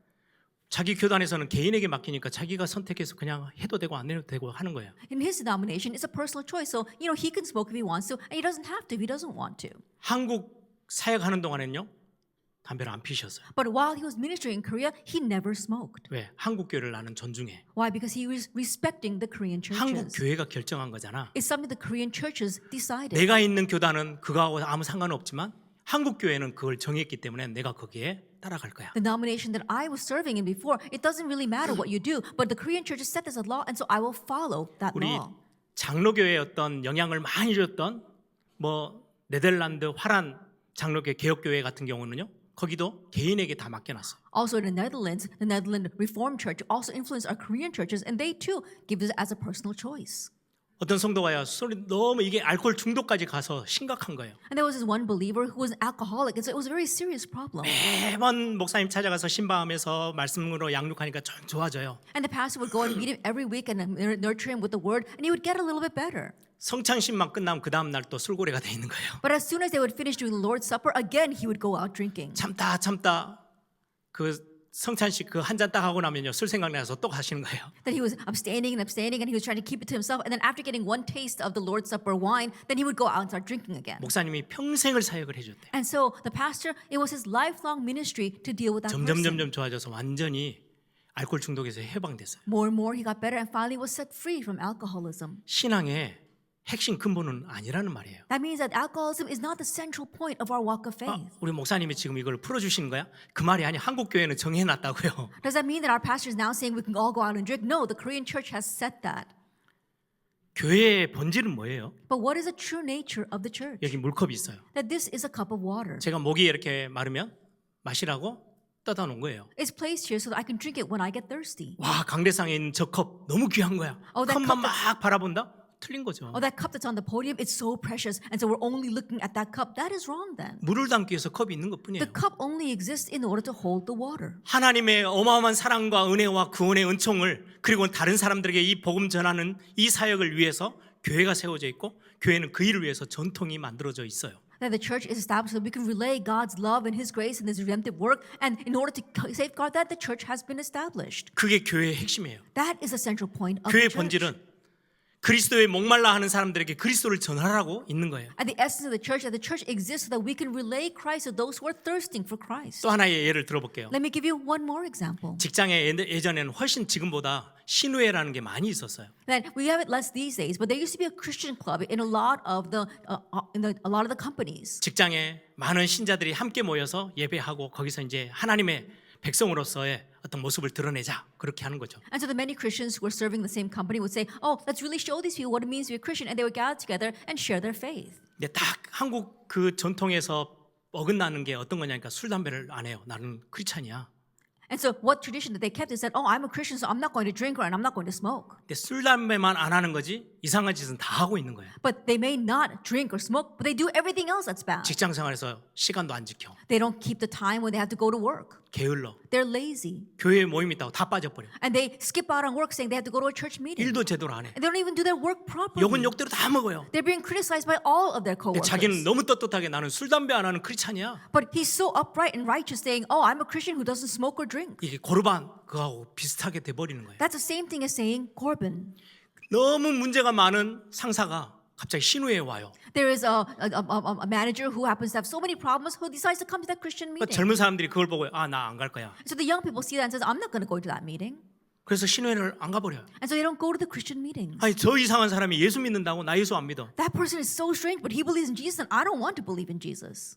자기 교단에서는 개인에게 맡기니까 자기가 선택해서 그냥 해도 되고 안 해도 되고 하는 거예요. In his denomination, it's a personal choice. So, he can smoke if he wants to, and he doesn't have to if he doesn't want to. 한국 사역하는 동안에는요. 담배를 안 피셨어요. But while he was ministering in Korea, he never smoked. 왜? 한국 교회를 나는 존중해. Why? Because he was respecting the Korean 한국 churches. 교회가 결정한 거잖아. It's something the Korean churches decided. 내가 있는 교단은 그거하고 아무 상관없지만 한국 교회는 그걸 정했기 때문에 내가 거기에 따라갈 거야. The denomination that I was serving in before, it doesn't really matter what you do, but the Korean churches set this as law, and so I will follow that 우리 law. 장로교회의 어떤 영향을 많이 줬던 뭐 네덜란드 화란 장로교 개혁교회 같은 경우는요. 거기도 개인에게 다 맡겨놨어요. Also in the Netherlands Reformed Church also influenced our Korean churches, and they too give this as a personal choice. 어떤 성도가요, 술이 너무 이게 알코올 중독까지 가서 심각한 거예요. And there was this one believer who was an alcoholic, and so it was a very serious problem. 매번 목사님 찾아가서 신방하면서 말씀으로 양육하니까 좀 좋아져요. And the pastor would go and meet him every week and nurture him with the word, and he would get a little bit better. 성찬신방 끝나면 그 다음 날 또 술고래가 돼 있는 거예요. But as soon as they would finish doing the Lord's Supper, again he would go out drinking. 참다 그 성찬식 그 한 잔 딱 하고 나면요 술 생각나서 또 하시는 거예요. That he was abstaining, and he was trying to keep it to himself. And then after getting one taste of the Lord's Supper wine, then he would go out and start drinking again. 목사님이 평생을 사역을 해줬대. And so the pastor, it was his lifelong ministry to deal with that person. 점점 좋아져서 완전히 알코올 중독에서 해방됐어요. More and more he got better and finally was set free from alcoholism. 신앙의 핵심 근본은 아니라는 말이에요. That means that alcoholism is not the central point of our walk of faith. 우리 목사님이 지금 이걸 풀어주시는 거야? 그 말이 아니 한국 교회는 정해놨다고요. Does that mean that our pastor is now saying we can all go out and drink? No, the Korean church has set that. 교회의 본질은 뭐예요? But what is the true nature of the church? 여기 물컵이 있어요. That this is a cup of water. 제가 목이 이렇게 마르면 마시라고 떠다 놓은 거예요. It's placed here so that I can drink it when I get thirsty. 와 강대상에 있는 저 컵 너무 귀한 거야. that 컵만 cup 막 바라본다? 틀린 거죠. Oh, that cup that's on the podium, it's so precious. And so we're only looking at that cup. That is wrong then. 물을 담기 위해서 컵이 있는 것뿐이에요. The cup only exists in order to hold the water. 하나님의 어마어마한 사랑과 은혜와 구원의 은총을 그리고 다른 사람들에게 이 복음 전하는 이 사역을 위해서 교회가 세워져 있고 교회는 그 일을 위해서 전통이 만들어져 있어요. That the church is established so we can relay God's love and His grace and His redemptive work. And in order to safeguard that, the church has been established. 그게 교회의 핵심이에요. That is the central point of 교회의 the church. 본질은 그리스도의 목말라 하는 사람들에게 그리스도를 전하라고 있는 거예요. At the essence of the church exists so that we can relay Christ to those who are thirsting for Christ. 또 하나의 예를 들어볼게요. Let me give you one more example. 직장에 예전에는 훨씬 지금보다 신우회라는 게 많이 있었어요. That we have it less these days, but there used to be a Christian club in a lot of the companies. 직장에 많은 신자들이 함께 모여서 예배하고 거기서 이제 하나님의 백성으로서의 어떤 모습을 드러내자 그렇게 하는 거죠. And so the many Christians who were serving the same company would say, "Oh, let's really show these people what it means to be a Christian," and they would gather together and share their faith. 근데 딱 한국 그 전통에서 어긋나는 게 어떤 거냐니까 술 담배를 안 해요. 나는 크리스찬이야. And so what tradition that they kept is that, "Oh, I'm a Christian, so I'm not going to drink or and I'm not going to smoke." 근데 술 담배만 안 하는 거지 이상한 짓은 다 하고 있는 거예요. But they may not drink or smoke, but they do everything else that's bad. 직장 생활에서 시간도 안 지켜. They don't keep the time when they have to go to work. 게을러. They're lazy. 교회에 모임 있다고 다 빠져버려. And they skip out on work saying they have to go to a church meeting. 일도 제대로 안 해. And they don't even do their work properly. 욕은 욕대로 다 먹어요. They're being criticized by all of their 근데 coworkers. 자기는 너무 떳떳하게 나는 술 담배 안 하는 크리스찬이야. But he's so upright and righteous saying, "Oh, I'm a Christian who doesn't smoke or drink." 이게 고르반 그거하고 비슷하게 돼 버리는 거예요. That's the same thing as saying Corbin. 너무 문제가 많은 상사가 갑자기 신우에 와요. There is a manager who happens to have so many problems who decides to come to that Christian 그러니까 meeting. 젊은 사람들이 그걸 보고 아 나 안 갈 거야. So the young people see that and says, "I'm not going to go to that meeting." 그래서 신우회를 안 가버려요. And so they don't go to the Christian meetings. 아니 저 이상한 사람이 예수 믿는다고 나 예수 안 믿어. That person is so strange, but he believes in Jesus and I don't want to believe in Jesus.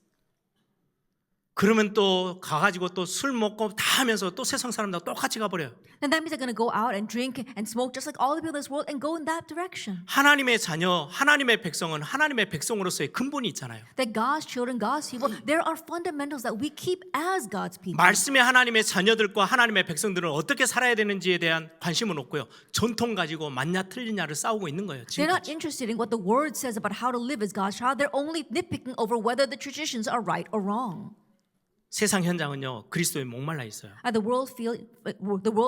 그러면 또 가가지고 또 술 먹고 다 하면서 또 세상 사람들하고 똑같이 가버려요. Then that means they're going to go out and drink and smoke just like all the people in this world and go in that direction. 하나님의 자녀, 하나님의 백성은 하나님의 백성으로서의 근본이 있잖아요. That God's children, God's people, there are fundamentals that we keep as God's people. 말씀의 하나님의 자녀들과 하나님의 백성들은 어떻게 살아야 되는지에 대한 관심은 없고요. 전통 가지고 맞냐 틀리냐를 싸우고 있는 거예요. They're not 지금까지. interested in what the word says about how to live as God's child. They're only nitpicking over whether the traditions are right or wrong. 세상 현장은요 그리스도에 목말라 있어요. And the world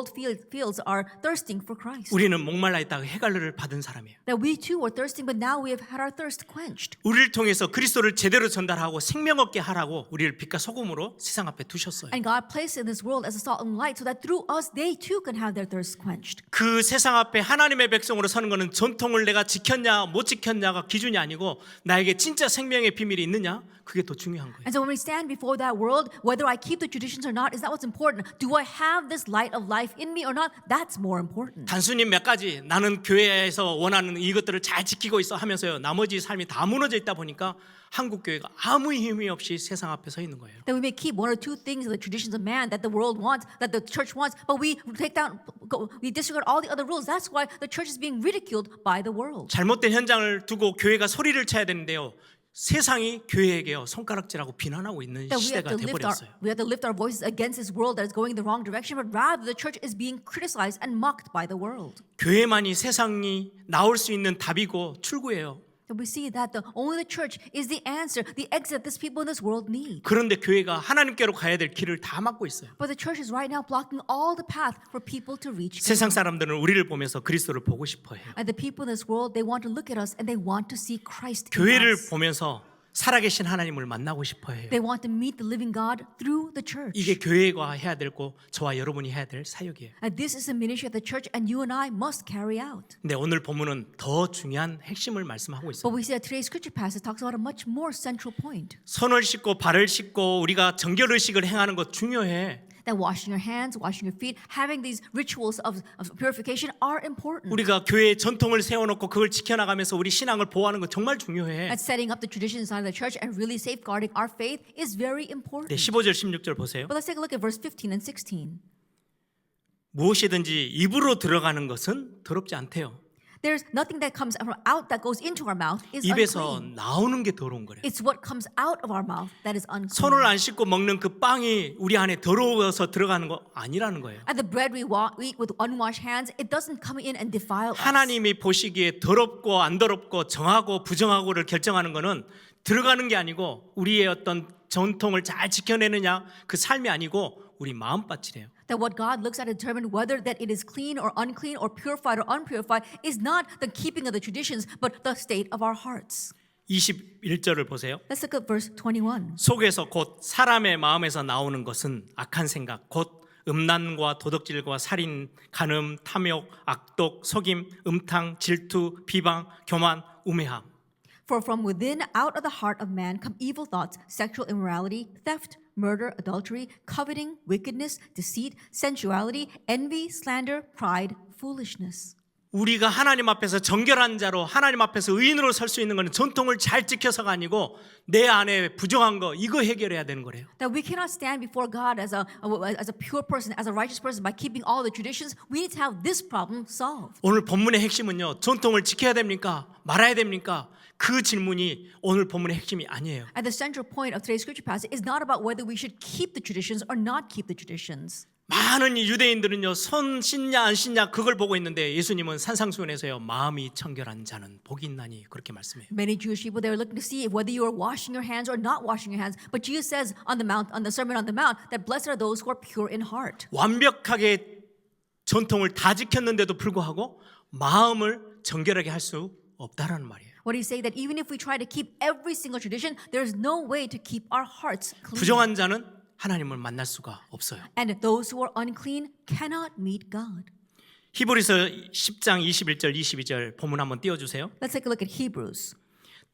fields are thirsting for Christ. 우리는 목말라 있다가 해갈르를 받은 사람이에요. That we too were thirsting, but now we have had our thirst quenched. 우리를 통해서 그리스도를 제대로 전달하고 생명 얻게 하라고 우리를 빛과 소금으로 세상 앞에 두셨어요. And God placed in this world as a salt and light so that through us they too can have their thirst quenched. 그 세상 앞에 하나님의 백성으로 서는 것은 전통을 내가 지켰냐 못 지켰냐가 기준이 아니고 나에게 진짜 생명의 비밀이 있느냐 그게 더 중요한 거예요. And so when we stand before that world, whether I keep the traditions or not, is that what's important? Do I have this light of life in me or not? That's more important. 단순히 몇 가지 나는 교회에서 원하는 이것들을 잘 지키고 있어 하면서요 나머지 삶이 다 무너져 있다 보니까 한국 교회가 아무 힘이 없이 세상 앞에 서 있는 거예요. That we may keep one or two things of the traditions of man that the world wants, that the church wants, but we disregard all the other rules. That's why the church is being ridiculed by the world. 잘못된 현장을 두고 교회가 소리를 쳐야 되는데요. 세상이 교회에게요 손가락질하고 비난하고 있는 That 시대가 돼버렸어요. we have to lift our voices against this world that is going in the wrong direction, but rather the church is being criticized and mocked by the world. 교회만이 세상이 나올 수 있는 답이고 출구예요. That we see that only the church is the answer, the exit that these people in this world need. 그런데 교회가 하나님께로 가야 될 길을 다 막고 있어요. But the church is right now blocking all the path for people to reach. 세상 사람들은 우리를 보면서 그리스도를 보고 싶어해요. And the people in this world, they want to look at us and they want to see Christ in 교회를 us. 보면서 살아계신 하나님을 만나고 싶어해요. They want to meet the living God through the church. 이게 교회가 해야 되고 저와 여러분이 해야 될 사역이에요. And this is the ministry of the church and you and I must carry out. 근데 오늘 본문은 더 중요한 핵심을 말씀하고 있어요. But we see that today's scripture passage talks about a much more central point. 손을 씻고 발을 씻고 우리가 정결의식을 행하는 것 중요해. That washing your hands, washing your feet, having these rituals of purification are important. 우리가 교회의 전통을 세워놓고 그걸 지켜나가면서 우리 신앙을 보호하는 것 정말 중요해. And setting up the traditions inside the church and really safeguarding our faith is very important. 네, 15절 16절 보세요. But let's take a look at verse 15 and 16. 무엇이든지 입으로 들어가는 것은 더럽지 않대요. There's nothing that comes out that goes into our mouth is 입에서 unclean. 나오는 게 더러운 거래요. It's what comes out of our mouth that is unclean. 손을 안 씻고 먹는 그 빵이 우리 안에 더러워서 들어가는 거 아니라는 거예요. And the bread we eat with unwashed hands, it doesn't come in and defile us. 하나님이 보시기에 더럽고 안 더럽고 정하고 부정하고를 결정하는 거는 들어가는 게 아니고 우리의 어떤 전통을 잘 지켜내느냐 그 삶이 아니고 우리 마음밭이래요. That what God looks at to determine whether that it is clean or unclean or purified or unpurified is not the keeping of the traditions, but the state of our hearts. 21절을 보세요. Let's look at verse 21. 속에서 곧 사람의 마음에서 나오는 것은 악한 생각, 곧 음란과 도덕질과 살인, 간음, 탐욕, 악독, 속임, 음탕, 질투, 비방, 교만, 우매함. For from within, out of the heart of man, come evil thoughts, sexual immorality, theft, murder, adultery, coveting, wickedness, deceit, sensuality, envy, slander, pride, foolishness. 우리가 하나님 앞에서 정결한 자로 하나님 앞에서 의인으로 설 수 있는 것은 전통을 잘 지켜서가 아니고 내 안에 부정한 거 이거 해결해야 되는 거래요. That we cannot stand before God as a pure person, as a righteous person by keeping all the traditions. We need to have this problem solved. 오늘 본문의 핵심은요. 전통을 지켜야 됩니까? 말아야 됩니까? 그 질문이 오늘 본문의 핵심이 아니에요. And the central point of today's scripture passage is not about whether we should keep the traditions or not keep the traditions. 많은 유대인들은요. 손 씻냐 안 씻냐 그걸 보고 있는데 예수님은 산상수훈에서요. 마음이 청결한 자는 복이 있나니 그렇게 말씀해요. Many Jewish people, they were looking to see whether you are washing your hands or not washing your hands. But Jesus says on the Sermon on the Mount that blessed are those who are pure in heart. 완벽하게 전통을 다 지켰는데도 불구하고 마음을 정결하게 할 수 없다라는 말이에요. What he's saying that even if we try to keep every single tradition, there is no way to keep our hearts clean. 부정한 자는 하나님을 만날 수가 없어요. And those who are unclean cannot meet God. 히브리서 10장 21절 22절 본문 한번 띄워주세요. Let's take a look at Hebrews.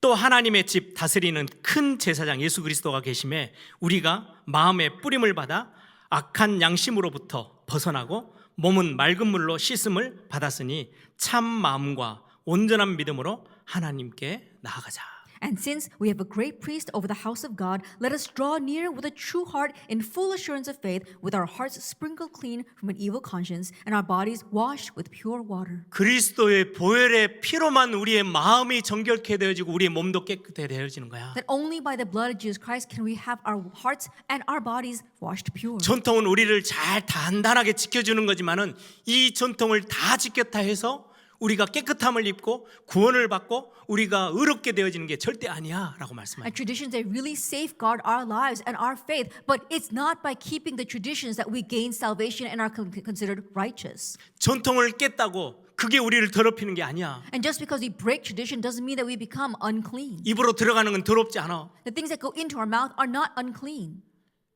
또 하나님의 집 다스리는 큰 제사장 예수 그리스도가 계심에 우리가 마음의 뿌림을 받아 악한 양심으로부터 벗어나고 몸은 맑은 물로 씻음을 받았으니 참 마음과 온전한 믿음으로 하나님께 나아가자. And since we have a great priest over the house of God, let us draw near with a true heart in full assurance of faith, with our hearts sprinkled clean from an evil conscience and our bodies washed with pure water. 그리스도의 보혈의 피로만 우리의 마음이 정결케 되어지고 우리의 몸도 깨끗해 되어지는 거야. That only by the blood of Jesus Christ can we have our hearts and our bodies washed pure. 전통은 우리를 잘 단단하게 지켜주는 거지만은 이 전통을 다 지켰다 해서 우리가 깨끗함을 입고 구원을 받고 우리가 의롭게 되어지는 게 절대 아니야 라고 말씀하셨어요. And traditions, they really safeguard our lives and our faith, but it's not by keeping the traditions that we gain salvation and are considered righteous. 전통을 깼다고 그게 우리를 더럽히는 게 아니야. And just because we break tradition doesn't mean that we become unclean. 입으로 들어가는 건 더럽지 않아. The things that go into our mouth are not unclean.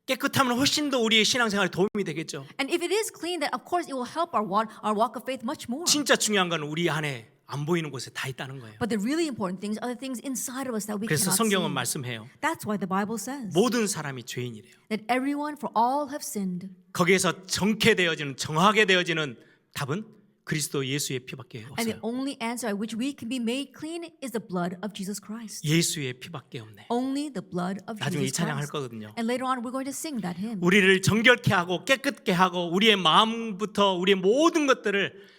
깨끗하면 훨씬 더 우리의 신앙생활에 도움이 되겠죠. And if it is clean, then of course it will help our walk of faith much more. 진짜 중요한 건 우리 안에 안 보이는 곳에 다 있다는 거예요. But the really important things are the things inside of us that we 그래서 cannot 성경은 see. 말씀해요. That's why the Bible says 모든 사람이 죄인이래요. that everyone, for all have sinned. 거기에서 정케되어지는 정하게 되어지는 답은 그리스도 예수의 피밖에 And the 없어요. only answer by which we can be made clean is the blood of Jesus Christ. 예수의 피밖에 없네. Only the blood of 나중에 이 Jesus 찬양 할 Christ. 거거든요. And later on we're going to sing that hymn. 우리를 정결케 하고 깨끗게 하고 우리의 마음부터 우리의 모든 것들을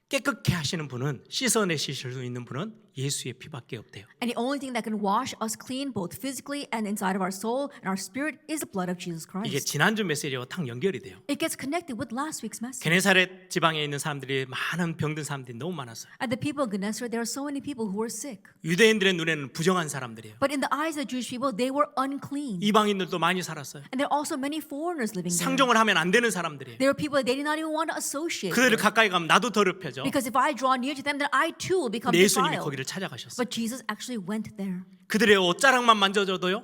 깨끗게 하시는 분은 씻어내실 수 있는 분은 예수의 피밖에 없대요. And the only thing that can wash us clean both physically and inside of our soul and our spirit is the blood of Jesus 이게 Christ. 지난주 메시지와 딱 연결이 돼요. It gets connected with last week's message. 게네사렛 지방에 있는 사람들이 많은 병든 사람들이 너무 많았어요. At the people of Gennesaret, there are so many people who were sick. 유대인들의 눈에는 부정한 사람들이에요. But in the eyes of the Jewish people, they were unclean. 이방인들도 많이 살았어요. And there are also many foreigners living there. 상종을 하면 안 되는 사람들이에요. There are people that they did not even want to associate 그들을 with. 가까이 가면 나도 더럽혀져. Because if I draw near to them, then I too will become 근데 예수님이 defiled. 거기를 찾아가셨어요. But Jesus actually went there. 그들의 옷자락만 만져줘도요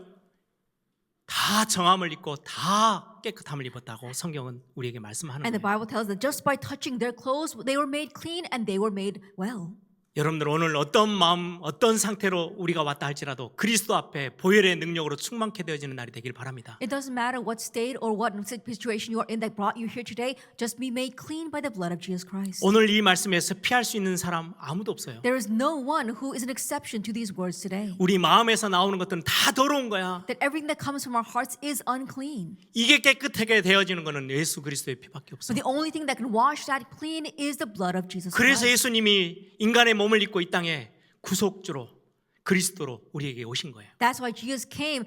다 정함을 입고 다 깨끗함을 입었다고 성경은 우리에게 말씀하는 And the 거예요. Bible tells that just by touching their clothes, they were made clean and they were made well. 여러분들 오늘 어떤 마음 어떤 상태로 우리가 왔다 할지라도 그리스도 앞에 보혈의 능력으로 충만케 되어지는 날이 되길 바랍니다. It doesn't matter what state or what situation you are in that brought you here today. Just be made clean by the blood of Jesus Christ. 오늘 이 말씀에서 피할 수 있는 사람 아무도 없어요. There is no one who is an exception to these words today. 우리 마음에서 나오는 것들은 다 더러운 거야. That everything that comes from our hearts is unclean. 이게 깨끗하게 되어지는 것은 예수 그리스도의 피밖에 없어요. But the only thing that can wash that clean is the blood of Jesus 그래서 Christ. 예수님이 인간의 몸을 입고 이 땅에 구속주로 그리스도로 우리에게 오신 거예요. That's why Jesus came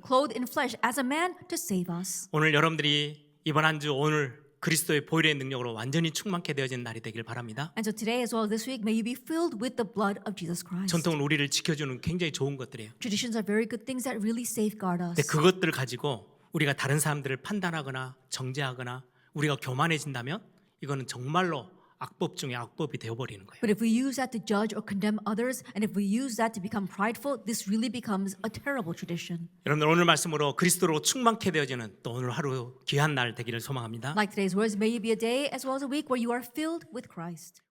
clothed in flesh as a man to save us. 오늘 여러분들이 이번 한 주 오늘 그리스도의 보혈의 능력으로 완전히 충만케 되어진 날이 되길 바랍니다. And so today as well as this week, may you be filled with the blood of Jesus Christ. 전통은 우리를 지켜주는 굉장히 좋은 것들이에요. Traditions are very good things that really safeguard us. 근데 그것들을 가지고 우리가 다른 사람들을 판단하거나 정죄하거나 우리가 교만해진다면 이거는 정말로 악법 중에 악법이 되어버리는 거예요. But if we use that to judge or condemn others, and if we use that to become prideful, this really becomes a terrible tradition. 여러분들 오늘 말씀으로 그리스도로 충만케 되어지는 또 오늘 하루 귀한 날 되기를 소망합니다. Like today's words, may you be a day as well as a week where you are filled with Christ.